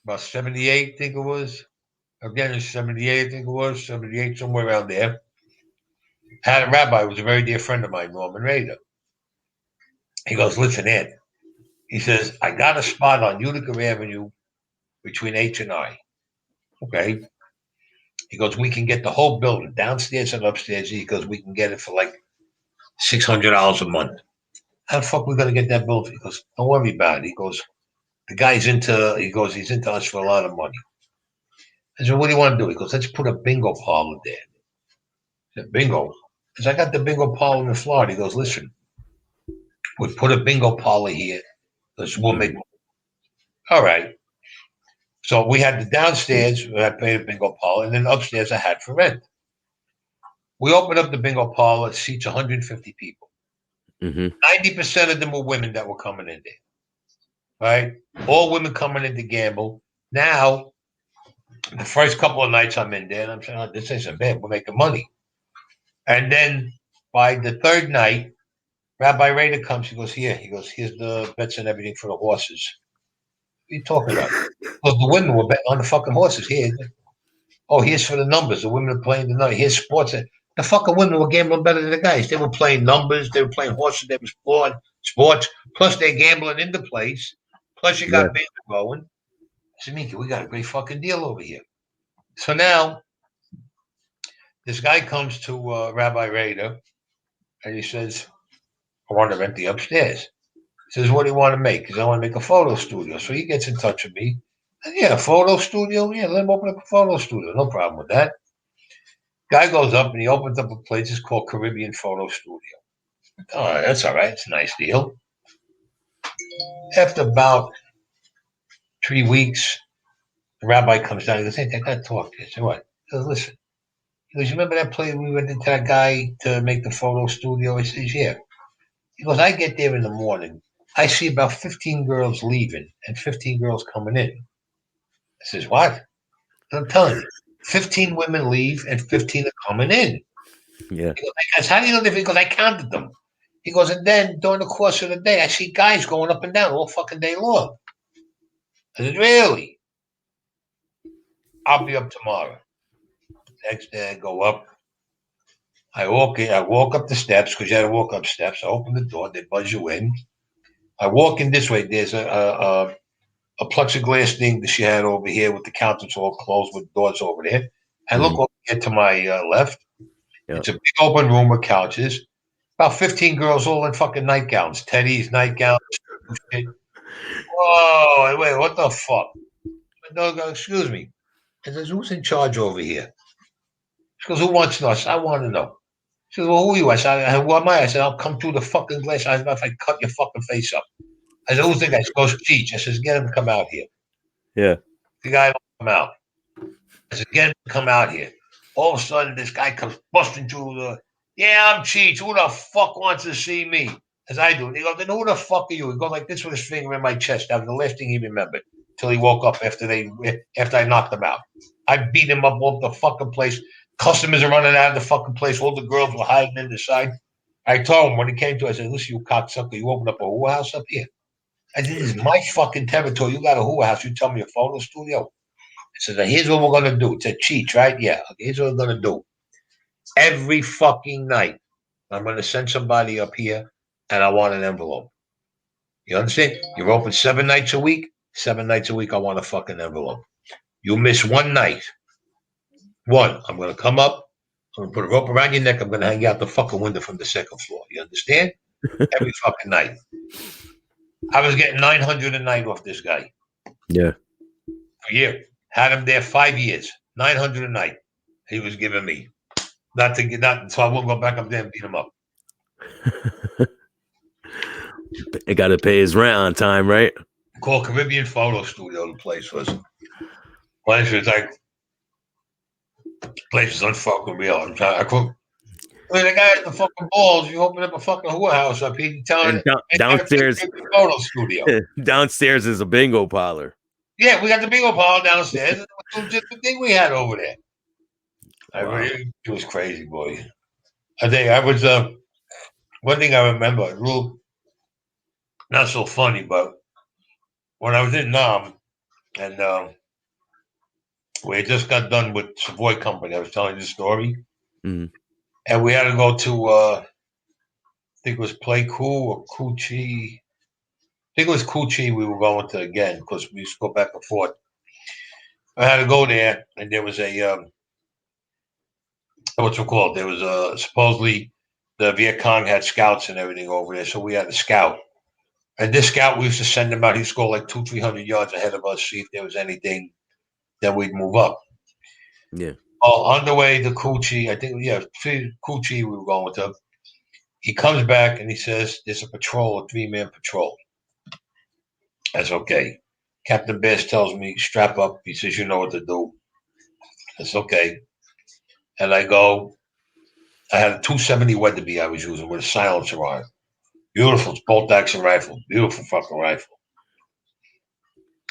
about 78, I think it was. Again, it's 78, I think it was, 78, somewhere around there. Had a rabbi, who was a very dear friend of mine, Norman Rader. He goes, listen, Ed. He says, I got a spot on Utica Avenue between H and I. Okay. He goes, we can get the whole building, downstairs and upstairs. He goes, we can get it for like $600 a month. How the fuck are we going to get that building? He goes, don't worry about it. He goes, he's into us for a lot of money. I said, what do you want to do? He goes, let's put a bingo parlor there. I said, bingo? Because I got the bingo parlor in Florida. He goes, listen, we put a bingo parlor here because we'll make money. All right. So we had the downstairs, I paid a bingo parlor, and then upstairs I had for rent. We opened up the bingo parlor, it seats 150 people. Mm-hmm. 90% of them were women that were coming in there. Right? All women coming in to gamble. Now, the first couple of nights I'm in there, and I'm saying, oh, this isn't bad. We're making money. And then by the third night, Rabbi Rader comes. He goes, here. He goes, here's the bets and everything for the horses. What are you talking about? Well, the women were betting on the fucking horses. Here. Oh, here's for the numbers. The women are playing the numbers. Here's sports. The fucking women were gambling better than the guys. They were playing numbers. They were playing horses. They were sports. Plus, they're gambling in the place. Plus, you Yeah. got bingo going. I said, Mika, we got a great fucking deal over here. So now, this guy comes to Rabbi Rader, and he says, I want to rent the upstairs. He says, what do you want to make? Because I want to make a photo studio. So he gets in touch with me. And yeah, a photo studio? Yeah, let him open up a photo studio. No problem with that. Guy goes up and he opens up a place. It's called Caribbean Photo Studio. All right, that's all right. It's a nice deal. After about 3 weeks, the rabbi comes down. He goes, hey, I got to talk to you. I said, what? He goes, listen. He goes, you remember that place we went into that guy to make the photo studio? I says, yeah. He goes, I get there in the morning. I see about 15 girls leaving and 15 girls coming in. I says, what? I'm telling you, 15 women leave and 15 are coming in. Yeah. He goes, how do you know that? He goes, I counted them. He goes, and then during the course of the day, I see guys going up and down all fucking day long. I said, really? I'll be up tomorrow. Next day I go up. I walk up the steps because you had to walk up steps. I open the door. They buzz you in. I walk in this way. There's a plexiglass thing that she had over here with the counters all closed with doors over there. I look over here to my left. Yeah. It's a big open room with couches. About 15 girls, all in fucking nightgowns, teddies, nightgowns, shit. Whoa, wait, what the fuck? No, excuse me. I says, who's in charge over here? She goes, who wants to know? I said, I want to know. She goes, well, who are you? I said, who am I? I said, I'll come through the fucking glass. I said, if I cut your fucking face up. I said, who's the guy? She goes, Cheech. I says, get him to come out here. Yeah. The guy don't come out. I said, get him to come out here. All of a sudden, this guy comes busting through the, yeah, I'm Cheech. Who the fuck wants to see me? As I do. And he goes, then who the fuck are you? He goes like this with his finger in my chest. That was the last thing he remembered till he woke up after I knocked him out. I beat him up all the fucking place. Customers are running out of the fucking place. All the girls were hiding in the side. I told him when he came to, I said, listen, you cocksucker, you opened up a whore house up here. I said, this is my fucking territory. You got a whore house. You tell me a photo studio. I said, now here's what we're going to do. It's a cheat, right? Yeah. Okay, here's what we're going to do. Every fucking night, I'm going to send somebody up here and I want an envelope. You understand? You're open 7 nights a week. 7 nights a week, I want a fucking envelope. You miss one night. One, I'm going to come up. I'm going to put a rope around your neck. I'm going to hang you out the fucking window from the second floor. You understand? Every fucking night. I was getting 900 a night off this guy. Yeah. A year. Had him there 5 years. 900 a night. He was giving me. Not so I won't go back up there and beat him up. He got to pay his rent on time, right? Called Caribbean Photo Studio. The place was. Place was like. Place is unfucking real. I couldn't. When the guy has the fucking balls, you open up a fucking whorehouse up here, telling downstairs photo studio. Downstairs is a bingo parlor. Yeah, we got the bingo parlor downstairs. Just the thing we had over there. Wow. It was crazy, boy. I think I was one thing I remember, a little not so funny, but when I was in Nam and we had just got done with Savoy Company, I was telling you the story. Mm-hmm. And we had to go to I think it was Play Cool or Coochie. I think it was Coochie we were going to again because we used to go back and forth. I had to go there, and there was a what's it called? There was supposedly the Viet Cong had scouts and everything over there, so we had a scout. And this scout, we used to send him out. He'd score like 200-300 yards ahead of us, see if there was anything that we'd move up. Yeah. On the way to Coochie, I think Coochie we were going with him. He comes back and he says, "There's a patrol, a 3-man patrol." That's okay. Captain Bass tells me, strap up. He says, you know what to do. That's okay. And I go, I had a 270 Weatherby I was using with a silencer on it. Beautiful bolt action rifle. Beautiful fucking rifle.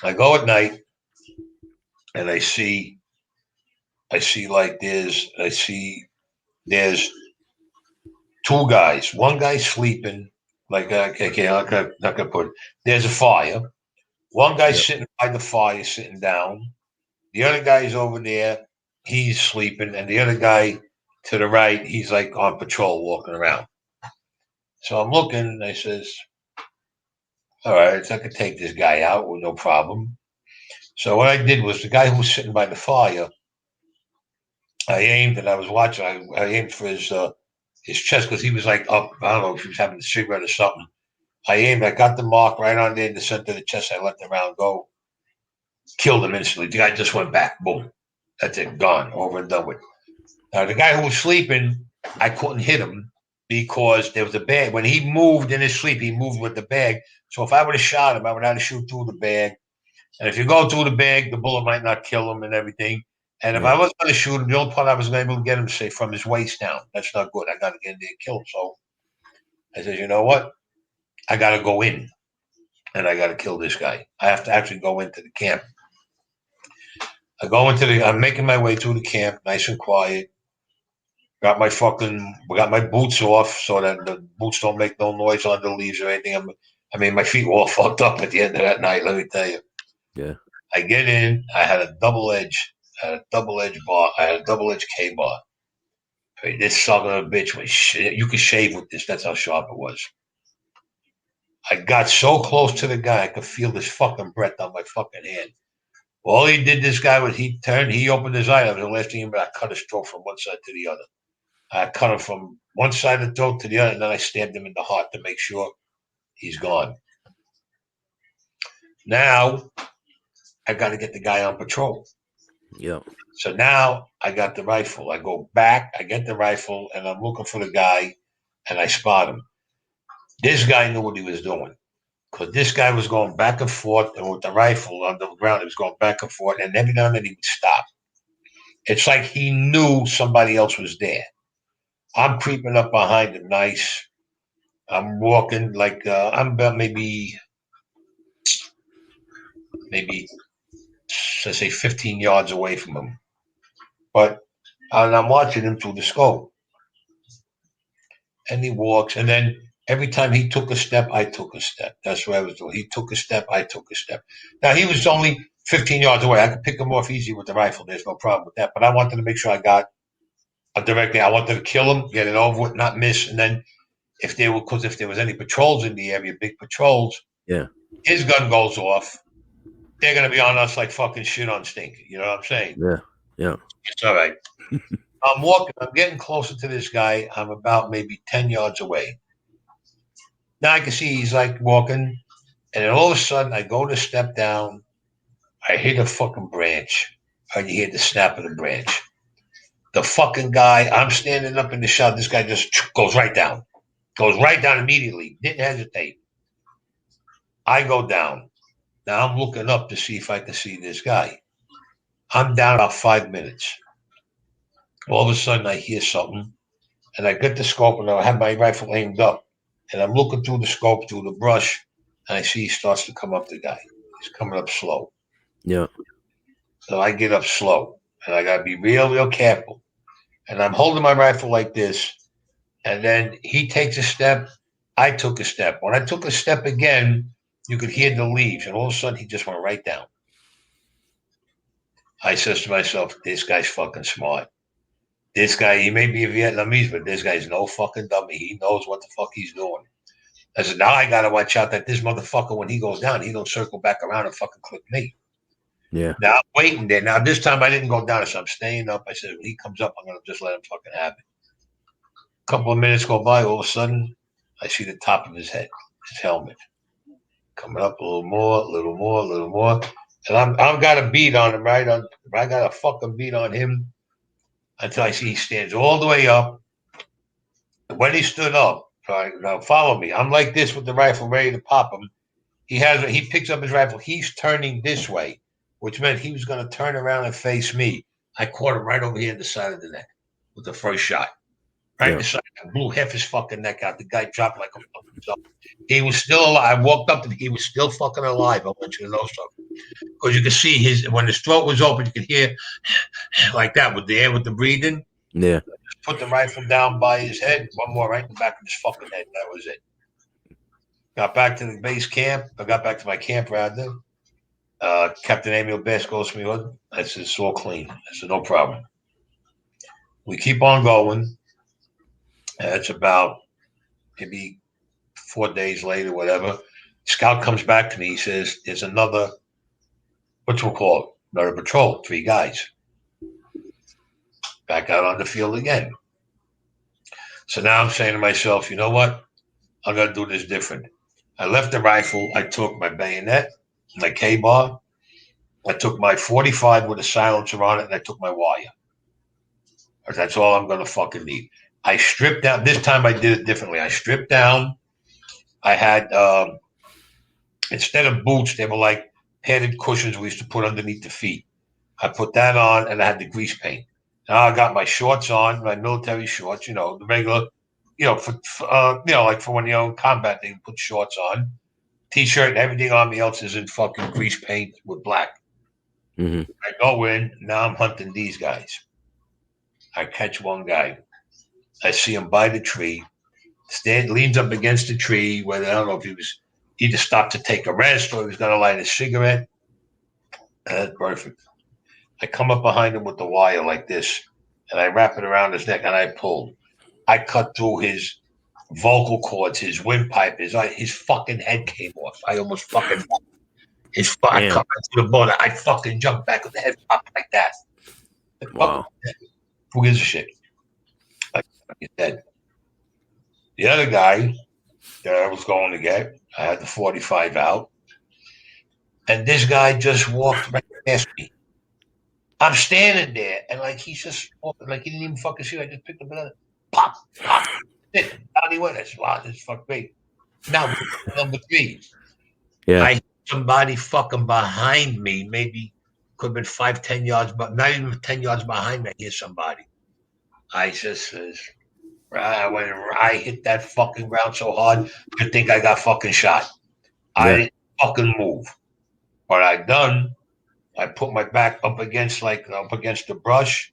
I go at night and I see like there's 2 guys. One guy's sleeping. Like, okay, I'm not gonna put it. There's a fire. One guy's sitting by the fire, sitting down. The other guy's over there, he's sleeping, and the other guy to the right, he's like on patrol walking around. So I'm looking and I says, all right, so I could take this guy out with no problem. So what I did was the guy who was sitting by the fire, I aimed and I was watching, I aimed for his chest because he was like up, I don't know if he was having a cigarette or something. I aimed, I got the mark right on there in the center of the chest. I let the round go, killed him instantly. The guy just went back, boom. That's it, gone, over and done with. Now, the guy who was sleeping, I couldn't hit him because there was a bag. When he moved in his sleep, he moved with the bag. So if I would have shot him, I would have to shoot through the bag. And if you go through the bag, the bullet might not kill him and everything. And if I was going to shoot him, the only part I was able to get him, say, from his waist down. That's not good. I got to get in there and kill him. So I said, you know what? I got to go in and I got to kill this guy. I have to actually go into the camp. I'm making my way through the camp, nice and quiet. Got my boots off so that the boots don't make no noise on the leaves or anything. My feet were all fucked up at the end of that night, let me tell you. Yeah. I get in, I had a double edge bar. I had a double edge K-bar. This son of a bitch was shit. You could shave with this. That's how sharp it was. I got so close to the guy, I could feel this fucking breath on my fucking hand. All he did, this guy, was he opened his eye. That was the last thing I cut his throat from one side to the other. I cut him from one side of the throat to the other, and then I stabbed him in the heart to make sure he's gone. Now I got to get the guy on patrol. Yeah. So now I got the rifle. I go back, I get the rifle, and I'm looking for the guy, and I spot him. This guy knew what he was doing because this guy was going back and forth, and with the rifle on the ground, he was going back and forth, and every now and then he would stop. It's like he knew somebody else was there. I'm creeping up behind him, nice. I'm walking like I'm about maybe let's say 15 yards away from him, but and I'm watching him through the scope, and he walks, and then every time he took a step, I took a step. That's what I was doing. He took a step, I took a step. Now he was only 15 yards away. I could pick him off easy with the rifle. There's no problem with that. But I wanted to make sure I got a directly. I wanted to kill him, get it over with, not miss, and then if there was any patrols in the area, big patrols, Yeah. his gun goes off. They're gonna be on us like fucking shit on stink. You know what I'm saying? Yeah. Yeah. It's all right. I'm walking. I'm getting closer to this guy. I'm about maybe 10 yards away. Now I can see he's like walking, and then all of a sudden I go to step down. I hit a fucking branch, and you hear the snap of the branch. The fucking guy. I'm standing up in the shot. This guy just goes right down. Goes right down immediately. Didn't hesitate. I go down. Now I'm looking up to see if I can see this guy. I'm down about 5 minutes. All of a sudden, I hear something, and I get the scope, and I have my rifle aimed up, and I'm looking through the scope, through the brush, and I see he starts to come up. The guy, he's coming up slow. Yeah. So I get up slow, and I gotta be real, real careful. And I'm holding my rifle like this, and then he takes a step. I took a step. When I took a step again, you could hear the leaves, and all of a sudden, he just went right down. I says to myself, "This guy's fucking smart. This guy, he may be a Vietnamese, but this guy's no fucking dummy. He knows what the fuck he's doing." I said, now I gotta watch out that this motherfucker, when he goes down, he don't circle back around and fucking clip me. Yeah. Now I'm waiting there. Now this time I didn't go down, so I'm staying up. I said, when he comes up, I'm gonna just let him fucking have it. A couple of minutes go by, all of a sudden, I see the top of his head, his helmet. Coming up a little more, a little more, a little more. And I've got a beat on him, right? I got a fucking beat on him until I see he stands all the way up. When he stood up, right, now follow me. I'm like this with the rifle ready to pop him. He picks up his rifle. He's turning this way, which meant he was going to turn around and face me. I caught him right over here in the side of the neck with the first shot. Right in the side. I blew half his fucking neck out. The guy dropped like a fucking zombie. He was still alive. I walked up to him. He was still fucking alive. I want you to know something. Because you could see when his throat was open, you could hear like that with the air, with the breathing. Yeah. Just put the rifle down by his head. One more right in the back of his fucking head. That was it. Got back to the base camp. I got back to my camp rather. Captain Emil Bass goes to me, I said, it's all clean. I said, no problem. We keep on going. It's about maybe 4 days later, whatever. Scout comes back to me. He says, there's another, what's we'll call it? Another patrol, 3 guys. Back out on the field again. So now I'm saying to myself, you know what? I'm going to do this different. I left the rifle. I took my bayonet, my K-bar. I took my 45 with a silencer on it, and I took my wire. That's all I'm going to fucking need. I stripped down. This time I did it differently. I stripped down. I had, instead of boots, they were like padded cushions we used to put underneath the feet. I put that on, and I had the grease paint. Now I got my shorts on, my military shorts, the regular, like for when you're in combat, they put shorts on. T-shirt, everything on me else is in fucking grease paint with black. Mm-hmm. I go in, now I'm hunting these guys. I catch one guy. I see him by the tree, leans up against the tree, whether I don't know if he was either stopped to take a rest or he was going to light a cigarette. That's perfect. I come up behind him with the wire like this, and I wrap it around his neck, and I pull. I cut through his vocal cords, his windpipe, his fucking head came off. I almost fucking I cut right through the bone. I fucking jumped back with the head popped like that. Wow. Who gives a shit? He's dead. The other guy that I was going to get, I had the 45 out, and this guy just walked right past me. I'm standing there, and like he's just walking, like he didn't even fucking see me. I just picked up another pop, pop, it. Down he went. I said, wow, this is fucking great. Now, number three, Yeah. I hit somebody fucking behind me, maybe could have been 5, 10 yards, but not even 10 yards behind me. I hear somebody. I just says, I hit that fucking ground so hard, you think I got fucking shot. I Yeah. didn't fucking move. What I done, I put my back up against the brush.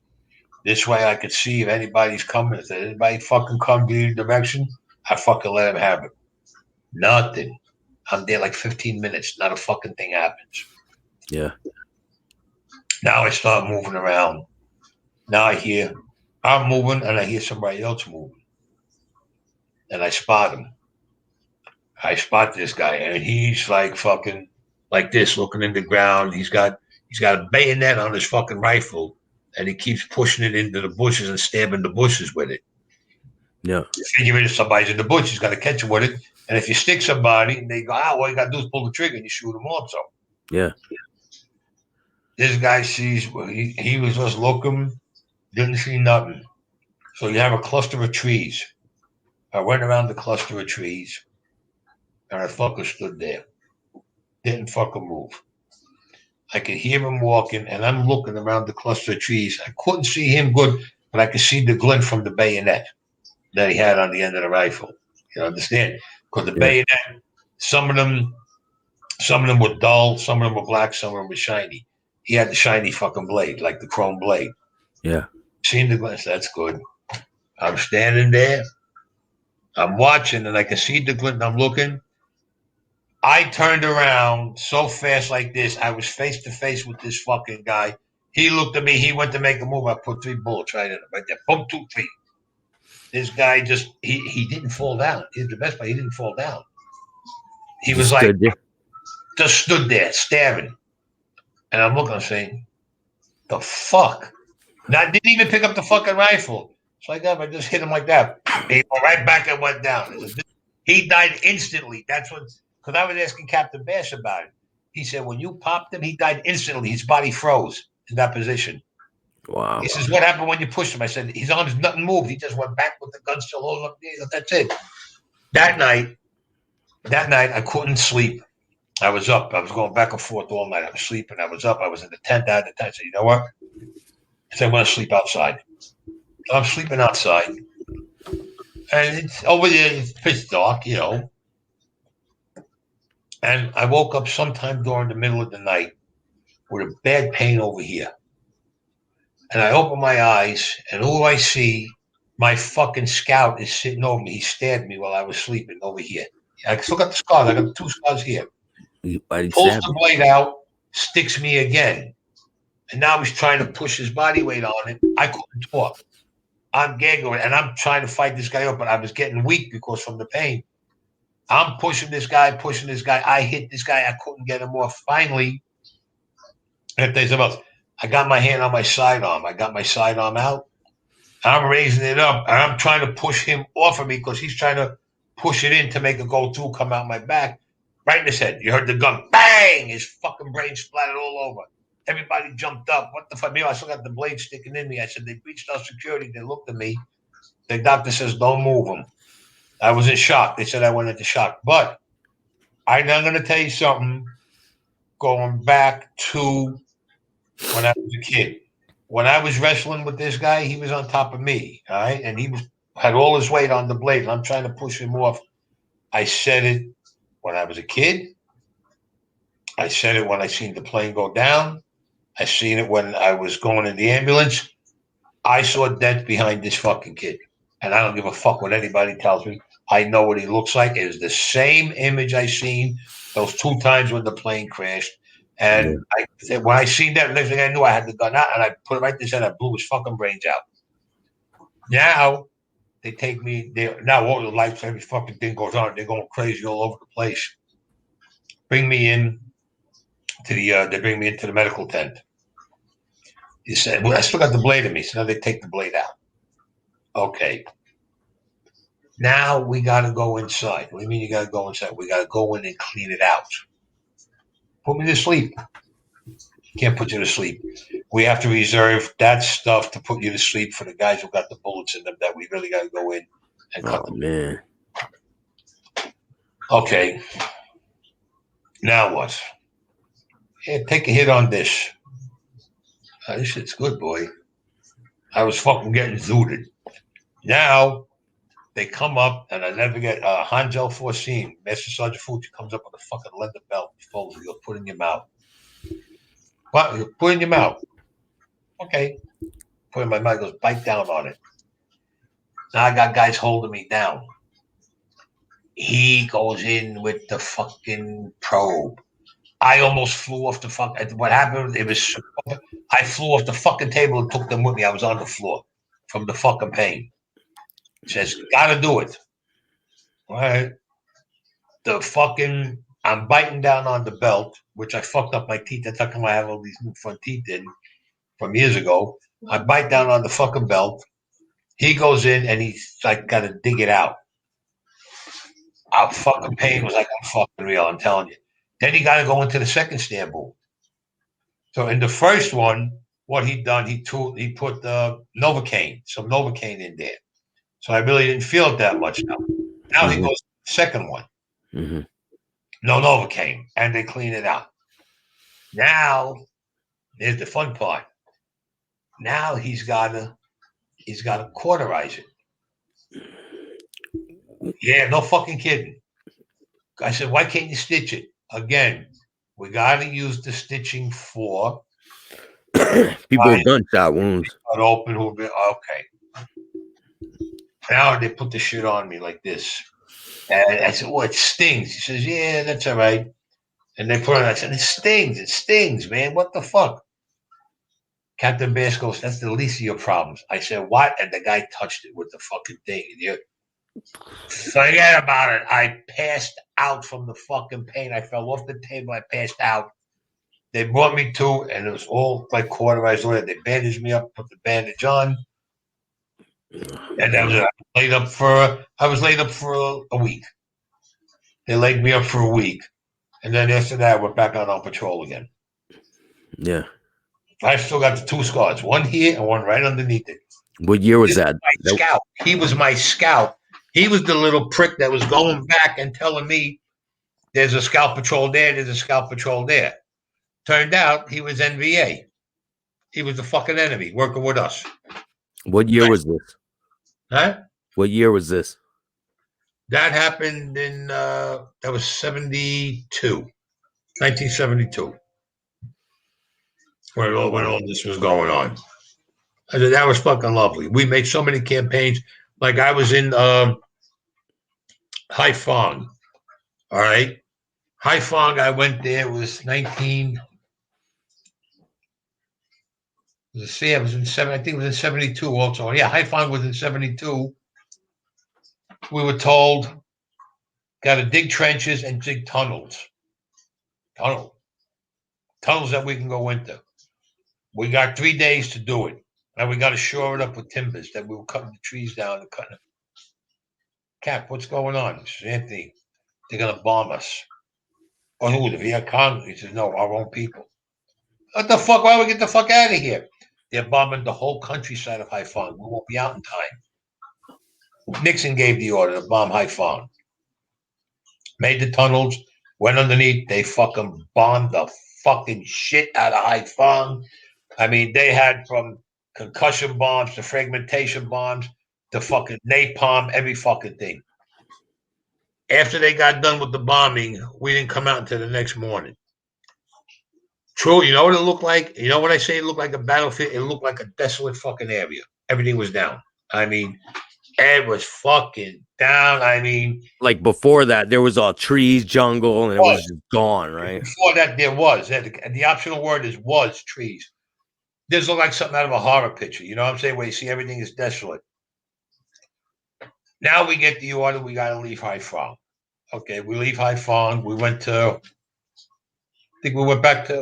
This way I could see if anybody's coming. If anybody fucking come to your direction, I fucking let him have it. Nothing. I'm there like 15 minutes. Not a fucking thing happens. Yeah. Now I start moving around. Now I'm moving and I hear somebody else moving. And I spot him. I spot this guy and he's like fucking like this, looking in the ground. He's got a bayonet on his fucking rifle and he keeps pushing it into the bushes and stabbing the bushes with it. Yeah. Figure if somebody's in the bush, he's got to catch you with it. And if you stick somebody and they go, all you got to do is pull the trigger and you shoot them off. So Yeah. this guy sees, he was just looking, didn't see nothing. So you have a cluster of trees. I went around the cluster of trees and I fucking stood there. Didn't fucking move. I could hear him walking and I'm looking around the cluster of trees. I couldn't see him good, but I could see the glint from the bayonet that he had on the end of the rifle. You understand? Because the Yeah. bayonet, some of them were dull, some of them were black, some of them were shiny. He had the shiny fucking blade, like the chrome blade. Yeah. Seen the glint, that's good. I'm standing there, I'm watching, and I can see the glint, and I'm looking. I turned around so fast like this, I was face to face with this fucking guy. He looked at me, he went to make a move. I put 3 bullets right in him, right there. Boom, 2, 3. This guy just, he didn't fall down. He's the best part, he didn't fall down. He was Just like, stood there. just stood there staring. And I'm looking, I'm saying, the fuck? Now, I didn't even pick up the fucking rifle. So I just hit him like that. He went right back and went down. He died instantly. That's what, because I was asking Captain Bass about it. He said, when you popped him, he died instantly. His body froze in that position. Wow. He says, what happened when you pushed him? I said, his arms, nothing moved. He just went back with the gun still holding up there. That's it. That night, I couldn't sleep. I was up. I was going back and forth all night. I was sleeping. I was up. I was in the tent out of the tent. I said, you know what? I said, I'm going to sleep outside. I'm sleeping outside. And it's over there, it's pitch dark, And I woke up sometime during the middle of the night with a bad pain over here. And I open my eyes, and who do I see? My fucking scout is sitting over me. He stabbed me while I was sleeping over here. I still got the scars. I got 2 scars here. Why did he Pulls stab the you? blade out, sticks me again. And now he's trying to push his body weight on it. I couldn't talk. I'm gagging, and I'm trying to fight this guy up, but I was getting weak because from the pain. I'm pushing this guy. I hit this guy. I couldn't get him off. Finally, I got my hand on my sidearm. I got my sidearm out. I'm raising it up, and I'm trying to push him off of me because he's trying to push it in to make it go through, come out my back. Right in his head. You heard the gun. Bang! His fucking brain splattered all over. Everybody jumped up. What the fuck? I still got the blade sticking in me. I said, they breached our security. They looked at me. The doctor says, don't move him. I was in shock. They said I went into shock. But I'm going to tell you something going back to when I was a kid. When I was wrestling with this guy, he was on top of me, all right? And had all his weight on the blade, and I'm trying to push him off. I said it when I was a kid. I said it when I seen the plane go down. I seen it when I was going in the ambulance. I saw death behind this fucking kid. And I don't give a fuck what anybody tells me. I know what he looks like. It is the same image I seen those 2 times when the plane crashed. And I said, when I seen that, next thing I knew, I had the gun out and I put it right this and I blew his fucking brains out. Now they take me there. Now all the lights, every fucking thing goes on. They're going crazy all over the place. Bring me in they bring me into the medical tent. He said, well, I still got the blade in me. So now they take the blade out. Okay. Now we got to go inside. What do you mean you got to go inside? We got to go in and clean it out. Put me to sleep. Can't put you to sleep. We have to reserve that stuff to put you to sleep for the guys who got the bullets in them that we really got to go in and cut Oh them. man. Okay. Now what? Yeah, take a hit on this. This shit's good, boy. I was fucking getting zooted. Now they come up, and I never get Hanjo Foreseen, Master Sergeant Fuji comes up with a fucking leather belt full of you'll put in your mouth. What? You put in your mouth. Okay. Put in my mouth, goes, bite down on it. Now I got guys holding me down. He goes in with the fucking probe. I almost flew off the fuck. What happened? It was I flew off the fucking table and took them with me. I was on the floor from the fucking pain. Says, gotta do it. All right. The fucking I'm biting down on the belt, which I fucked up my teeth. That's how come I have all these new front teeth in from years ago. I bite down on the fucking belt. He goes in and he's like gotta dig it out. Our fucking pain was like fucking real, I'm telling you. Then he gotta go into the second Istanbul. So in the first one, what he done, he put the Novocaine, some Novocaine in there. So I really didn't feel it that much now. Now he goes to the second one. Mm-hmm. No Novocaine. And they clean it out. Now, here's the fun part. Now he's gotta cauterize it. Yeah, no fucking kidding. I said, why can't you stitch it? Again, we gotta use the stitching for People with gunshot wounds. cut open who'll be okay. Now they put the shit on me like this. And I said, well, it stings. He says, yeah, that's all right. And they put it on. I said, it stings, man. What the fuck? Captain Bass goes, that's the least of your problems. I said, what? And the guy touched it with the fucking thing. And forget about it. I passed out from the fucking pain. I fell off the table. I passed out. They brought me to, and it was all like cauterized. They bandaged me up, put the bandage on. And that was it. I was laid up for a week. They laid me up for a week. And then after that, we're back out on patrol again. Yeah. I still got the two scars, one here and one right underneath it. What year was that? My scout. He was my scout. He was the little prick that was going back and telling me there's a scout patrol there, there's a scout patrol there. Turned out he was NVA. He was the fucking enemy working with us. What year was this? Huh? What year was this? That happened in, that was 1972. When all this was going on. I said, that was fucking lovely. We made so many campaigns. Like I was in Haiphong. All right. Haiphong, I went there, was 19. I was in 7. I think it was in 72 also. Yeah, Haiphong was in 72. We were told, got to dig trenches and dig tunnels. Tunnels that we can go into. We got 3 days to do it. And we got to shore it up with timbers that we were cutting the trees down and cutting them. Cap, what's going on? This is Anthony. They're going to bomb us. Oh, who? The Viet Cong? He says, no, our own people. What the fuck? Why don't we get the fuck out of here? They're bombing the whole countryside of Haiphong. We won't be out in time. Nixon gave the order to bomb Haiphong. Made the tunnels, went underneath. They fucking bombed the fucking shit out of Haiphong. I mean, they had from concussion bombs to fragmentation bombs to fucking napalm, every fucking thing. After they got done with the bombing, we didn't come out until the next morning. True, you know what it looked like? You know what I say? It looked like a battlefield. It looked like a desolate fucking area. Everything was down. I mean, it was fucking down. I mean, like before that, there was all trees, jungle, and it was just gone, right? Before that, there was. The optional word is was trees. This looked like something out of a horror picture. You know what I'm saying? Where you see everything is desolate. Now we get the order. We got to leave Haiphong. Okay, we leave Haiphong. We went to. I think we went back to. I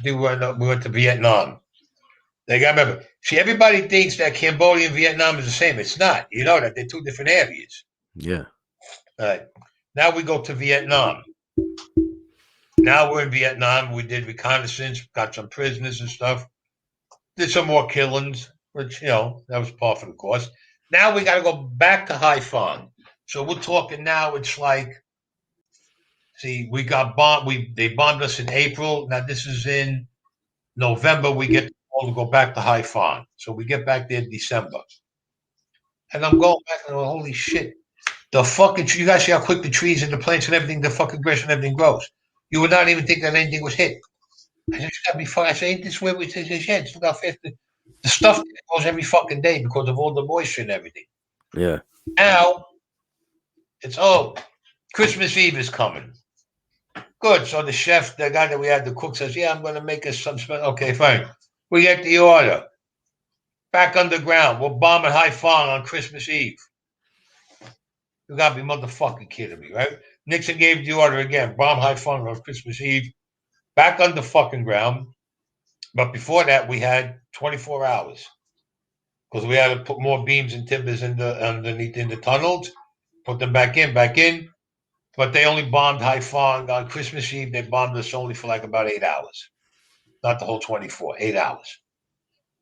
think we went to Vietnam. They got to remember. See, everybody thinks that Cambodia and Vietnam is the same. It's not. You know that they're two different areas. Yeah. All right. Now we go to Vietnam. Now we're in Vietnam. We did reconnaissance, got some prisoners and stuff. Did some more killings, which, that was part of the course. Now we got to go back to Haiphong. So we're talking now, it's like, see, we got bombed. They bombed us in April. Now this is in November. We get to go back to Haiphong. So we get back there in December. And I'm going back and holy shit. The fucking, you guys see how quick the trees and the plants and everything, the fucking grass and everything grows. You would not even think that anything was hit. I said, it's got to be fun. I said, ain't this where we said, yeah, look how fast the stuff goes every fucking day because of all the moisture and everything. Yeah. Now, it's, Christmas Eve is coming. Good. So the chef, the guy that we had, the cook says, yeah, I'm going to make us some special. Okay, fine. We get the order. Back underground. We're bombing Haiphong on Christmas Eve. You got to be motherfucking kidding me, right? Nixon gave the order again. Bomb Haiphong on Christmas Eve. Back under fucking ground. But before that, we had 24 hours. Because we had to put more beams and timbers underneath in the tunnels. Put them back in. But they only bombed Haiphong on Christmas Eve. They bombed us only for like about 8 hours. Not the whole 24, 8 hours.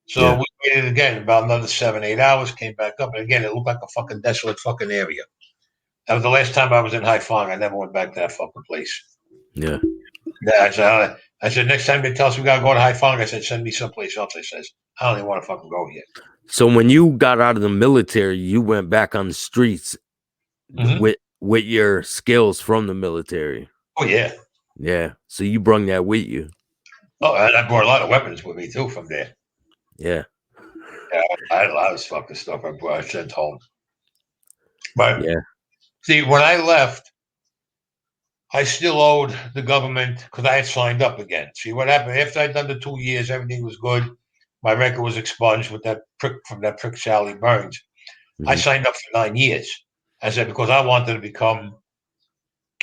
So we waited again about another 7, 8 hours, came back up. And again, it looked like a fucking desolate fucking area. That was the last time I was in Haiphong. I never went back to that fucking place. Yeah. I said, next time they tell us we got to go to Haiphong, I said, send me someplace else. I says, I don't even want to fucking go here. So when you got out of the military, you went back on the streets with your skills from the military. Oh, yeah. Yeah. So you brought that with you. Oh, and I brought a lot of weapons with me, too, from there. Yeah. Yeah, I had a lot of fucking stuff I sent home. But, see, when I left, I still owed the government because I had signed up again. See, what happened, after I'd done the 2 years, everything was good. My record was expunged with that prick from that prick Sally Burns. I signed up for 9 years. I said, because I wanted to become,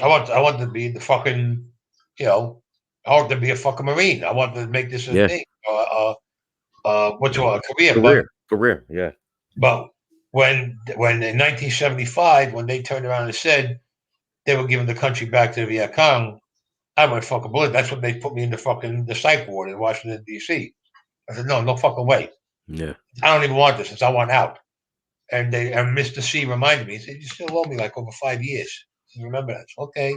I wanted to be the fucking, I wanted to be a fucking Marine. I wanted to make this a thing, what's a career. Career, yeah. But when in 1975, when they turned around and said they were giving the country back to the Viet Cong, I went fucking bullet. That's when they put me in the psych ward in Washington, D.C. I said, no fucking way. Yeah. I don't even want this. I want out. And Mr. C reminded me, he said, you still owe me like over 5 years. You remember that? Okay.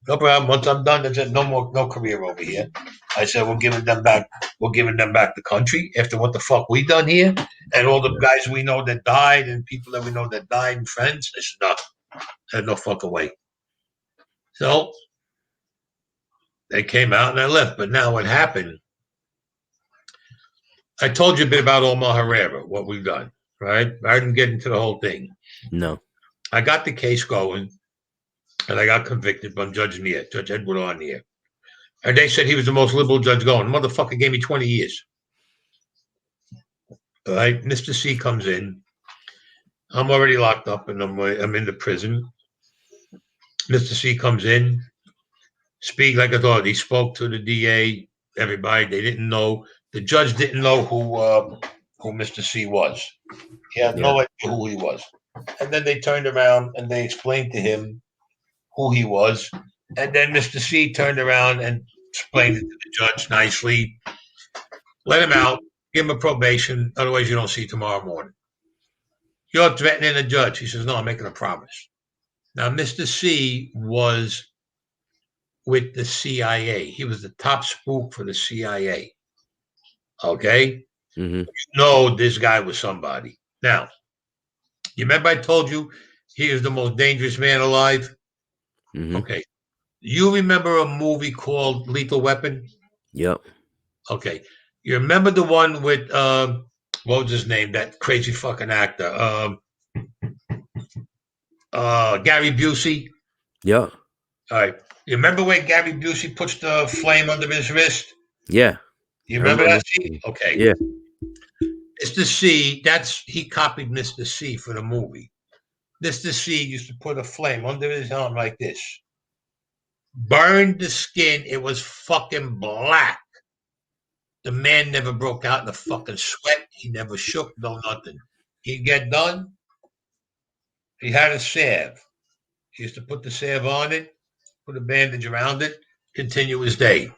No problem. Once I'm done, I said, no career over here. I said, we're giving them back the country after what the fuck we done here. And all the guys we know that died and people that we know that died and friends. I said, no. I had no fucking way. So they came out and I left. But now what happened, I told you a bit about Omar Herrera, what we've done, right? I didn't get into the whole thing. No. I got the case going, and I got convicted by Judge Edward Arnier. And they said he was the most liberal judge going. The motherfucker gave me 20 years. All right? Mr. C comes in. I'm already locked up, and I'm in the prison. Mr. C comes in, speak like I thought. He spoke to the DA, everybody. They didn't know. The judge didn't know who Mr. C was. He had no idea who he was. And then they turned around and they explained to him who he was. And then Mr. C turned around and explained it to the judge nicely. Let him out. Give him a probation. Otherwise, you don't see tomorrow morning. You're threatening a judge. He says, no, I'm making a promise. Now, Mr. C was with the CIA. He was the top spook for the CIA. Okay? Mm-hmm. You know this guy was somebody. Now, you remember I told you he is the most dangerous man alive? Mm-hmm. Okay. You remember a movie called Lethal Weapon? Yep. Okay. You remember the one with, what was his name? That crazy fucking actor. Gary Busey? Yep. All right. You remember when Gary Busey puts the flame under his wrist? Yeah. You remember that scene? Okay. Yeah. Mr. C, he copied Mr. C for the movie. Mr. C used to put a flame under his arm like this. Burned the skin. It was fucking black. The man never broke out in a fucking sweat. He never shook, no nothing. He'd get done. He had a salve. He used to put the salve on it, put a bandage around it, continue his day.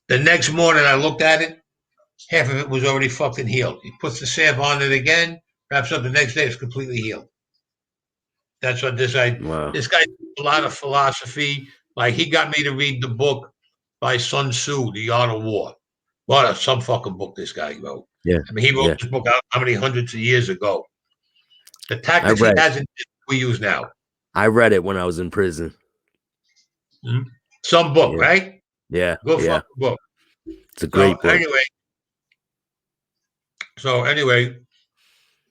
The next morning, I looked at it. Half of it was already fucking healed. He puts the salve on it again. Wraps up the next day. It's completely healed. That's what this guy. Wow. This guy a lot of philosophy. Like he got me to read the book by Sun Tzu, The Art of War. What some fucking book this guy wrote. Yeah. I mean, he wrote Yeah. this book out how many hundreds of years ago. The I tactics he read. has in we use now. I read it when I was in prison. Some book, Yeah. right? Yeah. Good Yeah. fucking book. It's a great book. Anyway,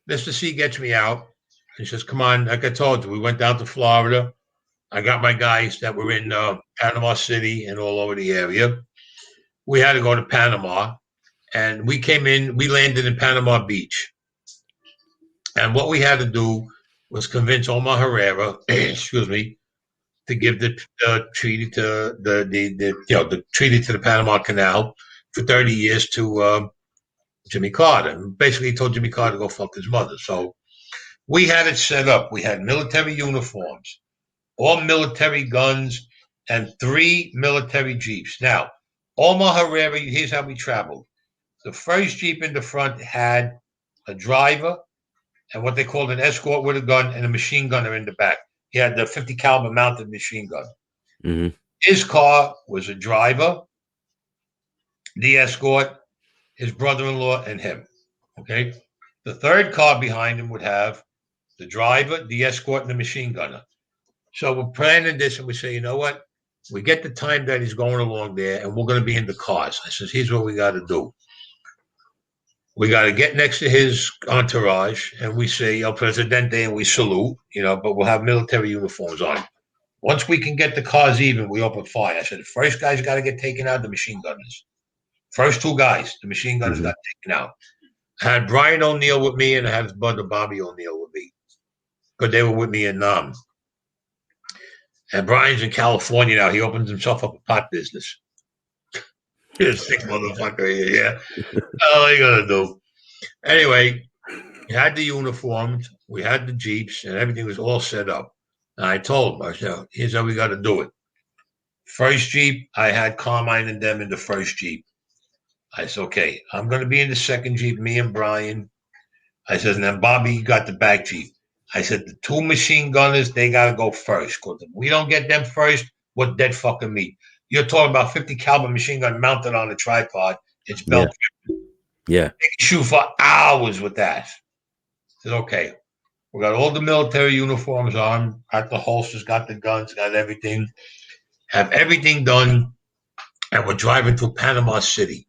Mr. C gets me out. He says, "Come on." Like I told you, we went down to Florida. I got my guys that were in Panama City and all over the area. We had to go to Panama, and we came in. We landed in Panama Beach, and what we had to do was convince Omar Herrera, excuse me, to give the treaty to the treaty to the Panama Canal for 30 years to Jimmy Carter. And basically, he told Jimmy Carter to go fuck his mother. So we had it set up. We had military uniforms, all military guns, and 3 military jeeps. Now, Omar Herrera, here's how we traveled. The first jeep in the front had a driver and what they called an escort with a gun and a machine gunner in the back. He had the 50 caliber mounted machine gun. Mm-hmm. His car was a driver, the escort, his brother-in-law, and him. Okay. The third car behind him would have the driver, the escort, and the machine gunner. So we're planning this, and we say, you know what? We get the time that he's going along there, and we're going to be in the cars. I says, here's what we got to do. We got to get next to his entourage, and we say El Presidente, and we salute, but we'll have military uniforms on. Once we can get the cars even, we open fire. I said, the first guy's got to get taken out, the machine gunners. First 2 guys, the machine gunners got taken out. I had Brian O'Neill with me, and I had his brother Bobby O'Neill with me. Because they were with me in and Brian's in California now. He opens himself up a pot business. He's a sick motherfucker. Yeah. All you gotta do. Anyway, we had the uniforms, we had the jeeps, and everything was all set up. And I told him, I said, here's how we got to do it. First jeep, I had Carmine and them in the first jeep. I said, okay, I'm going to be in the second jeep, me and Brian. I said, and then Bobby got the back jeep. I said, the 2 machine gunners, they got to go first. Because if we don't get them first, we're dead fucking meat. You're talking about 50 caliber machine gun mounted on a tripod. It's belt. Yeah. They can shoot for hours with that. I said, okay. We got all the military uniforms on, got the holsters, got the guns, got everything. Have everything done. And we're driving through Panama City.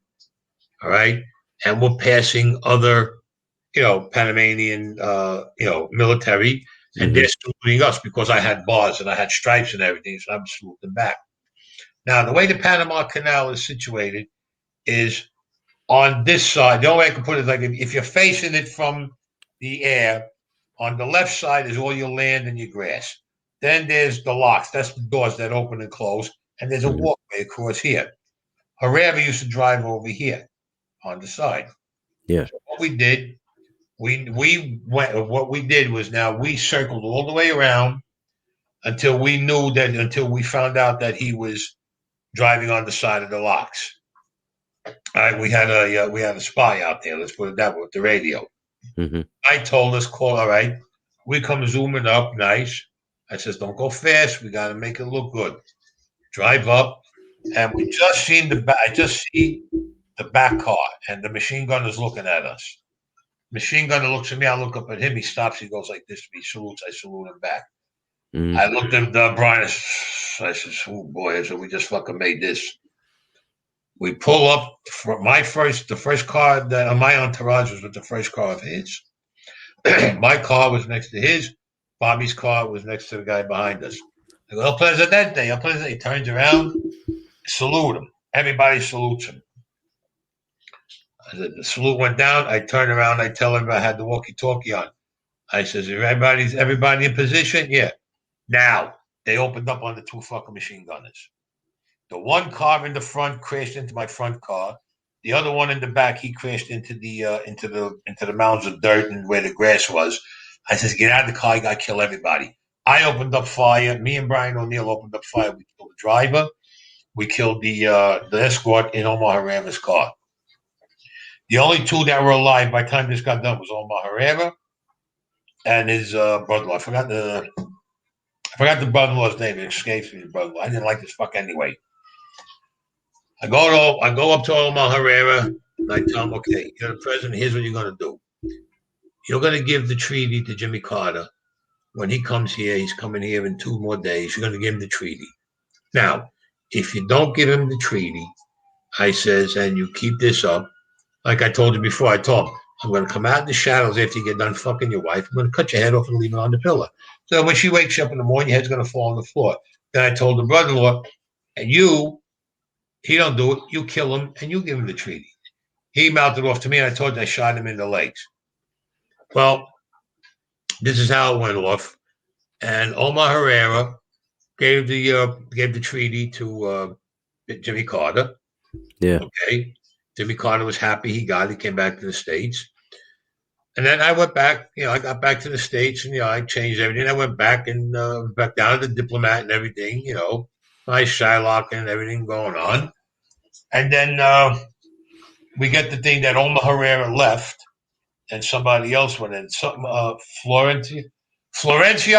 All right. And we're passing other Panamanian, military, and they're saluting us because I had bars and I had stripes and everything, so I'm saluting back. Now, the way the Panama Canal is situated is on this side. The only way I can put it is like if you're facing it from the air, on the left side is all your land and your grass. Then there's the locks. That's the doors that open and close, and there's a walkway across here. Herrera used to drive over here on the side. Yeah. So what we did, we went. What we did was now we circled all the way around until we found out that he was driving on the side of the locks. All right, we had a spy out there. Let's put it that way with the radio. I told us, call. All right, we come zooming up, nice. I says, don't go fast. We got to make it look good. Drive up, and we just seen the back. I just see the back car, and the machine gunner's looking at us. Machine gunner looks at me. I look up at him. He stops. He goes like this. He salutes. I salute him back. I looked at Brian. I said, "Oh boy!" I said, "We just fucking made this." We pull up for the first car that on my entourage was with the first car of his. My car was next to his. Bobby's car was next to the guy behind us. I go, El Presidente, El Presidente. He turns around, salute him. Everybody salutes him. I said, the salute went down. I turn around. I tell him I had the walkie-talkie on. I says, everybody in position? Yeah. Now, they opened up on the 2 fucking machine gunners. The one car in the front crashed into my front car. The other one in the back, he crashed into the mounds of dirt and where the grass was. I says, "Get out of the car! You got to kill everybody." I opened up fire. Me and Brian O'Neill opened up fire. We killed the driver. We killed the escort in Omar Herrera's car. The only two that were alive by the time this got done was Omar Herrera and his brother-in-law. I forgot the brother-in-law's name. It escapes me. The brother-in-law. I didn't like this fuck anyway. I go up to Omar Herrera and I tell him, "Okay, you're the president. Here's what you're going to do. You're going to give the treaty to Jimmy Carter. When he comes here, he's coming here in 2 more days. You're going to give him the treaty. Now, if you don't give him the treaty," I says, "and you keep this up, like I told you before, I told him, I'm going to come out in the shadows after you get done fucking your wife. I'm going to cut your head off and leave it on the pillow. So when she wakes up in the morning, your head's going to fall on the floor." Then I told the brother-in-law, "And he don't do it. You kill him and you give him the treaty." He mouthed it off to me, and I told you I shot him in the legs. Well, this is how it went off. And Omar Herrera gave the treaty to Jimmy Carter. Yeah. Okay. Jimmy Carter was happy he got it. He came back to the States. And then I went back, I got back to the States and, I changed everything. I went back and back down to the diplomat and everything, nice Shylock and everything going on. And then we get the thing that Omar Herrera left and somebody else went in. Florencio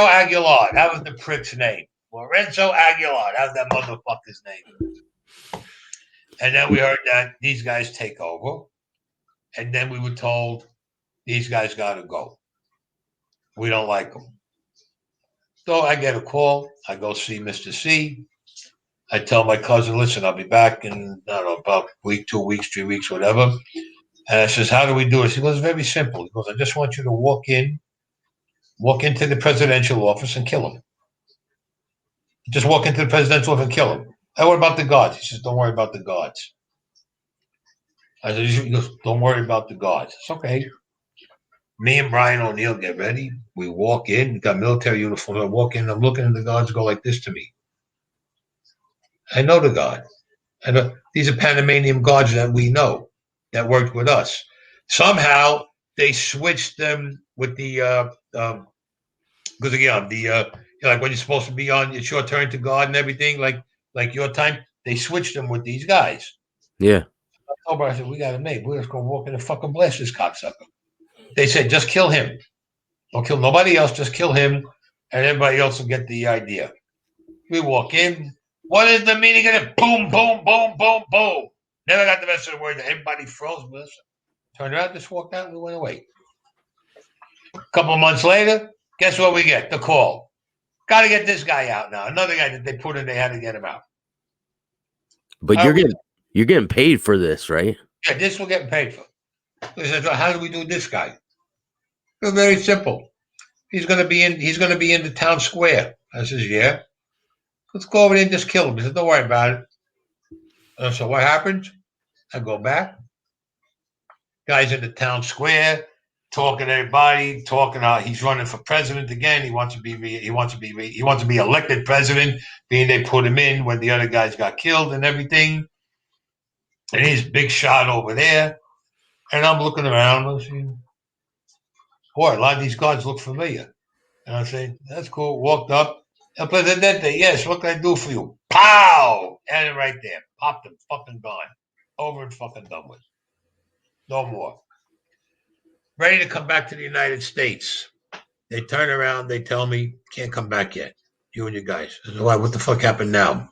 Aguilar. That was the prick's name. Lorenzo Aguilar. That was that motherfucker's name. And then we heard that these guys take over. And then we were told, these guys got to go. We don't like them. So I get a call. I go see Mr. C. I tell my cousin, "Listen, I'll be back in, I don't know, about a week, 2 weeks, 3 weeks, whatever." And I says, "How do we do it?" He goes, "Very simple." He goes, "I just want you to walk into the presidential office and kill him. Just walk into the presidential office and kill him." "And what about the guards?" He says, "Don't worry about the guards." I said, he goes, "Don't worry about the guards." It's okay. Me and Brian O'Neill get ready. We walk in. We got military uniforms. I walk in. I'm looking, and the guards go like this to me. I know the guard. And these are Panamanian guards that we know that worked with us. Somehow they switched them with the because again like when you're supposed to be on, it's your turn to guard and everything, like your time. They switched them with these guys. Yeah. I said, "We got a mate. We're just gonna walk in and fucking blast this cocksucker." They said, "Just kill him. Don't kill nobody else. Just kill him, and everybody else will get the idea." We walk in. What is the meaning of it? Boom, boom, boom, boom, boom. Never got the rest of the word. Everybody froze with us. Turned around, just walked out, and we went away. A couple of months later, guess what we get? The call. Got to get this guy out now. Another guy that they put in, they had to get him out. But you're getting paid for this, right? Yeah, this we're getting paid for. They said, "So how do we do this guy?" It's very simple. He's gonna be in the town square. I says, "Yeah. Let's go over there and just kill him." He said, "Don't worry about it." So what happens? I go back. Guys in the town square talking to everybody, talking. He's running for president again. He wants to be elected president, being they put him in when the other guys got killed and everything. And he's big shot over there. And I'm looking around. I'm saying, "Boy, a lot of these guards look familiar." And I'm saying, "That's cool." Walked up. "El Presidente, yes, what can I do for you?" Pow! And right there. Popped him. Fucking gone. Over and fucking done with. No more. Ready to come back to the United States. They turn around. They tell me, "Can't come back yet. You and your guys." I said, "Why? What the fuck happened now?"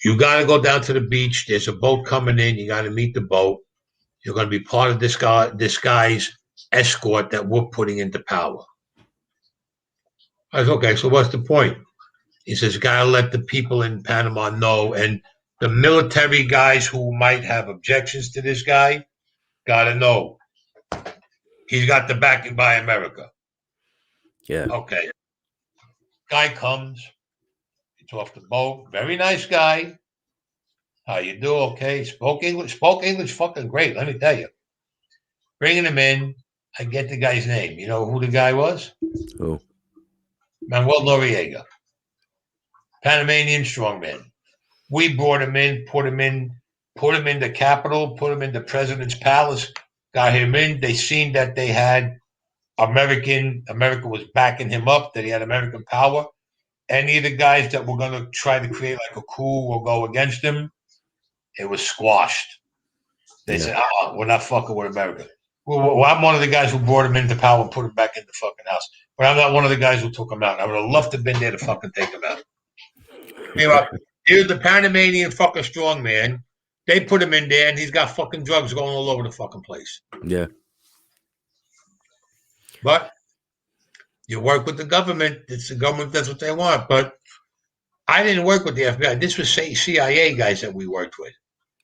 "You got to go down to the beach. There's a boat coming in. You got to meet the boat. You're going to be part of this guy's escort that we're putting into power." I said, "Okay, so what's the point?" He says, "Got to let the people in Panama know, and the military guys who might have objections to this guy, got to know he's got the backing by America." Yeah. Okay. Guy comes. He's off the boat. Very nice guy. "How you do?" "Okay." Spoke English. Spoke English fucking great, let me tell you. Bringing him in. I get the guy's name. You know who the guy was? Oh. Manuel Noriega. Panamanian strongman. We brought him in, put him in put him in the Capitol, put him in the President's Palace, got him in. They seen that they had America was backing him up, that he had American power. Any of the guys that were going to try to create like a coup or go against him, it was squashed. They said, we're not fucking with America. Well, I'm one of the guys who brought him into power and put him back in the fucking house. But I'm not one of the guys who took him out. I would have loved to have been there to fucking take him out. Meanwhile, here's the Panamanian fucking strongman. They put him in there and he's got fucking drugs going all over the fucking place. Yeah. But you work with the government. It's the government does what they want. But I didn't work with the FBI. This was CIA guys that we worked with.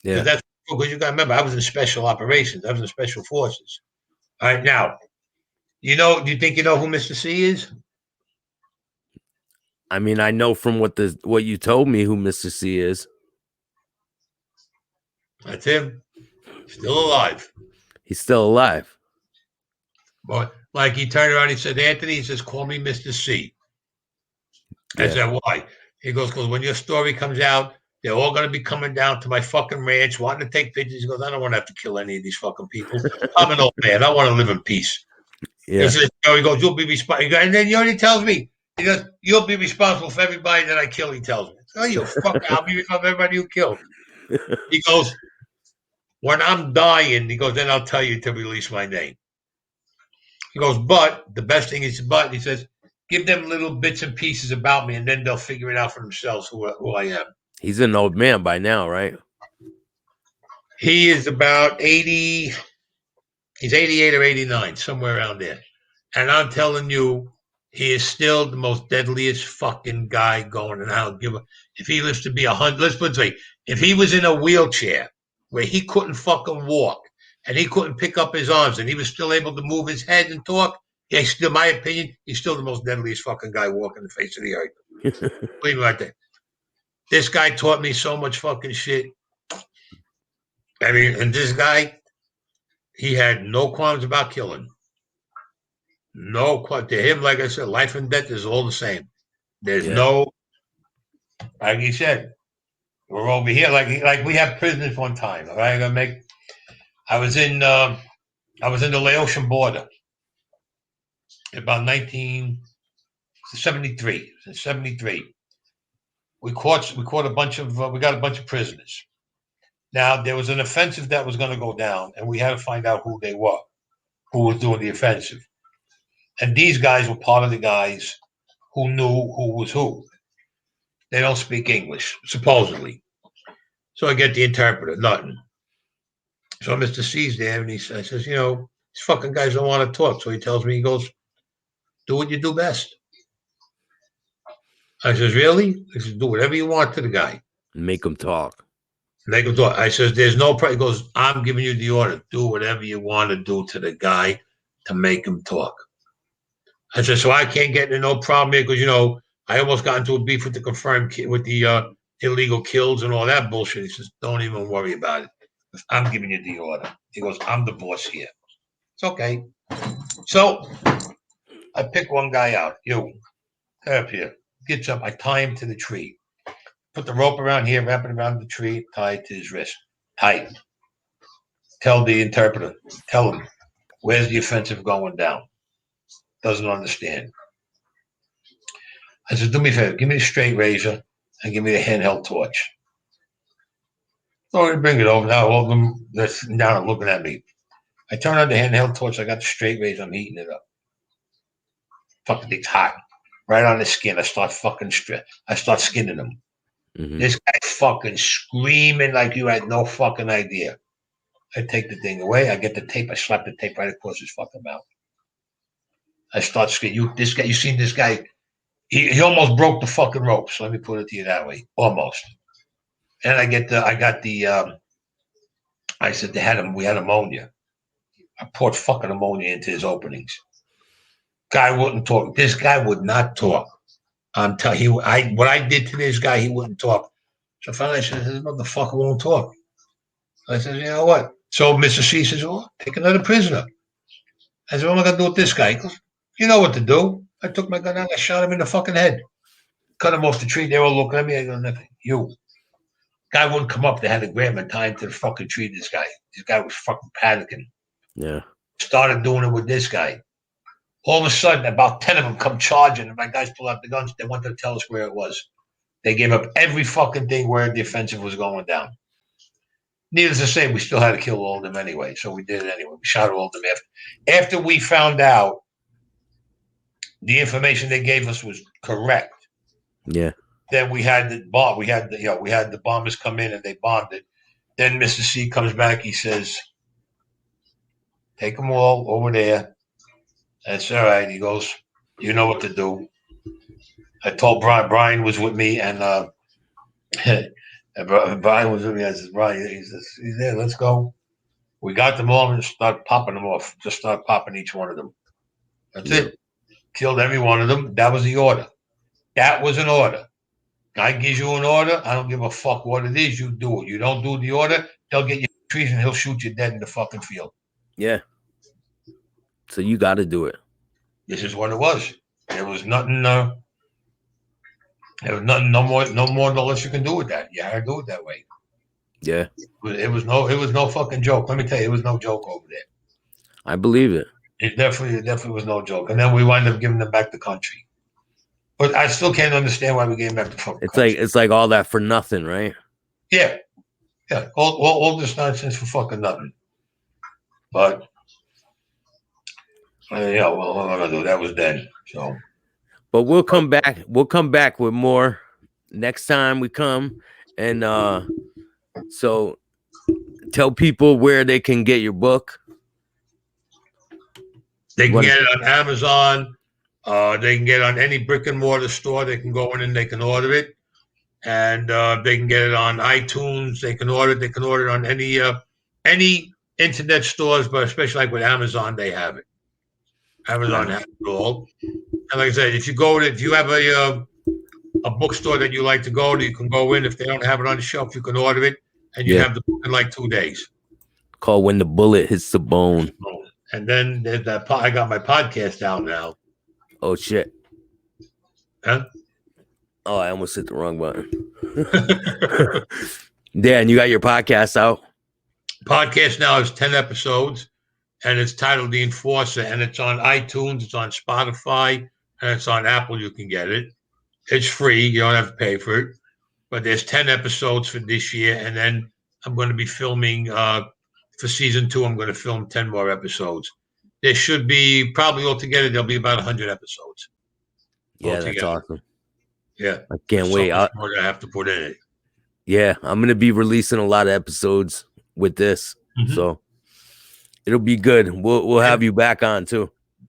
Yeah. Because you got to remember, I was in special operations. I was in special forces. All right, now, do you think you know who Mr. C is? I mean, I know from what you told me who Mr. C is. That's him. Still alive. He's still alive. But like he turned around, he said, Anthony, he says, call me Mr. C. I said, why? He goes, because when your story comes out, they're all going to be coming down to my fucking ranch, wanting to take pictures. He goes, I don't want to have to kill any of these fucking people. I'm an old man. I want to live in peace. Yeah. He goes, you'll be responsible. And then he already tells me, he goes, you'll be responsible for everybody that I kill, he tells me. Oh, you fuck, I'll be responsible for everybody you kill. He goes, when I'm dying, he goes, then I'll tell you to release my name. He goes, but the best thing is, he says, give them little bits and pieces about me, and then they'll figure it out for themselves who I am. He's an old man by now, right? He is about 80. He's 88 or 89, somewhere around there. And I'm telling you, he is still the most deadliest fucking guy going. And I don't give a if he lives to be 100. Let's put it this way: if he was in a wheelchair where he couldn't fucking walk and he couldn't pick up his arms and he was still able to move his head and talk, yeah, still, my opinion, he's still the most deadliest fucking guy walking the face of the earth. Believe me right there. This guy taught me so much fucking shit. I mean, and this guy, he had no qualms about killing. No qualms. To him, like I said, life and death is all the same. There's no, like he said, we're over here. Like we have prisoners one time. All right, I was in the Laotian border about 1973. In 73, we got a bunch of prisoners. Now there was an offensive that was going to go down, and we had to find out who they were, who was doing the offensive. And these guys were part of the guys who knew who was who. They don't speak English, supposedly. So I get the interpreter, nothing. So Mr. C's there, and I says, these fucking guys don't want to talk. So he tells me, he goes, do what you do best. I says, really? He says, do whatever you want to the guy. Make him talk. Make him talk. I says, there's no problem. He goes, I'm giving you the order. Do whatever you want to do to the guy to make him talk. I said, so I can't get into no problem here because, I almost got into a beef with the illegal kills and all that bullshit. He says, don't even worry about it. I'm giving you the order. He goes, I'm the boss here. It's okay. So I pick one guy out. You, up here. Gets up. I tie him to the tree. Put the rope around here, wrap it around the tree, tie it to his wrist. Tight. Tell the interpreter. Tell him, where's the offensive going down? Doesn't understand. I said, do me a favor. Give me the straight razor and give me the handheld torch. So they bring it over. Now all of them that's down looking at me. I turn on the handheld torch. I got the straight razor. I'm heating it up. Fucking thing's hot. Right on the skin. I start skinning them. Mm-hmm. This guy fucking screaming like you had no fucking idea. I take the thing away. I get the tape. I slap the tape right across his fucking mouth. I start skinning. You seen this guy? He almost broke the fucking ropes. Let me put it to you that way. Almost. And I said we had ammonia. I poured fucking ammonia into his openings. Guy wouldn't talk. This guy would not talk. I'm telling you, what I did to this guy, he wouldn't talk. So finally I said, this motherfucker won't talk. I said, you know what? So Mr. C says, take another prisoner. I said, what am I going to do with this guy? He goes, you know what to do. I took my gun out. I shot him in the fucking head. Cut him off the tree. They were looking at me. I go, nothing. You. Guy wouldn't come up. They had to grab him and tie him to the fucking tree. This guy was fucking panicking. Yeah. Started doing it with this guy. All of a sudden, about 10 of them come charging, and my guys pull out the guns. They wanted to tell us where it was. They gave up every fucking thing where the offensive was going down. Needless to say, we still had to kill all of them anyway, so we did it anyway. We shot all of them after we found out the information they gave us was correct. Yeah. Then we had the bomb. We had the bombers come in and they bombed it. Then Mr. C comes back. He says, "Take them all over there." That's all right. He goes, "You know what to do." I told Brian. Brian was with me, and Brian was with me. I said, "Brian," he says, "He's there. Let's go." We got them all and start popping them off. Just start popping each one of them. That's it. Killed every one of them. That was the order. That was an order. Guy gives you an order. I don't give a fuck what it is. You do it. You don't do the order, they'll get you treason. He'll shoot you dead in the fucking field. Yeah. So you got to do it. This is what it was. There was nothing. There was nothing. No more. No less you can do with that. You had to do it that way. Yeah. It was no fucking joke. Let me tell you, it was no joke over there. I believe it. It definitely was no joke. And then we wind up giving them back the country. But I still can't understand why we gave them back the fucking country. It's like all that for nothing, right? Yeah. All this nonsense for fucking nothing. But yeah, well, what am I gonna do? That was then. So, but we'll come back. We'll come back with more next time we come. And so tell people where they can get your book. They can get it on Amazon. They can get it on any brick and mortar store. They can go in and they can order it. And they can get it on iTunes. They can order it. They can order it on any internet stores, but especially like with Amazon, they have it. Amazon has it all. And like I said, if you have a bookstore that you like to go to, you can go in. If they don't have it on the shelf, you can order it, and you have the book in like 2 days. Called When the Bullet Hits the Bone. And then there's that. I got my podcast out now. Oh shit! Huh? Oh, I almost hit the wrong button. Yeah, and you got your podcast out. Podcast now has 10 episodes, and it's titled The Enforcer, and it's on iTunes, it's on Spotify, and it's on Apple. You can get it. It's free. You don't have to pay for it. But there's 10 episodes for this year, and then I'm going to be filming for season 2. I'm going to film 10 more episodes. There should be probably altogether there'll be about 100 episodes. Yeah, altogether. That's awesome. Yeah, I can't wait. Much more I have to put in it. Yeah, I'm going to be releasing a lot of episodes with this, so it'll be good. We'll have you back on too.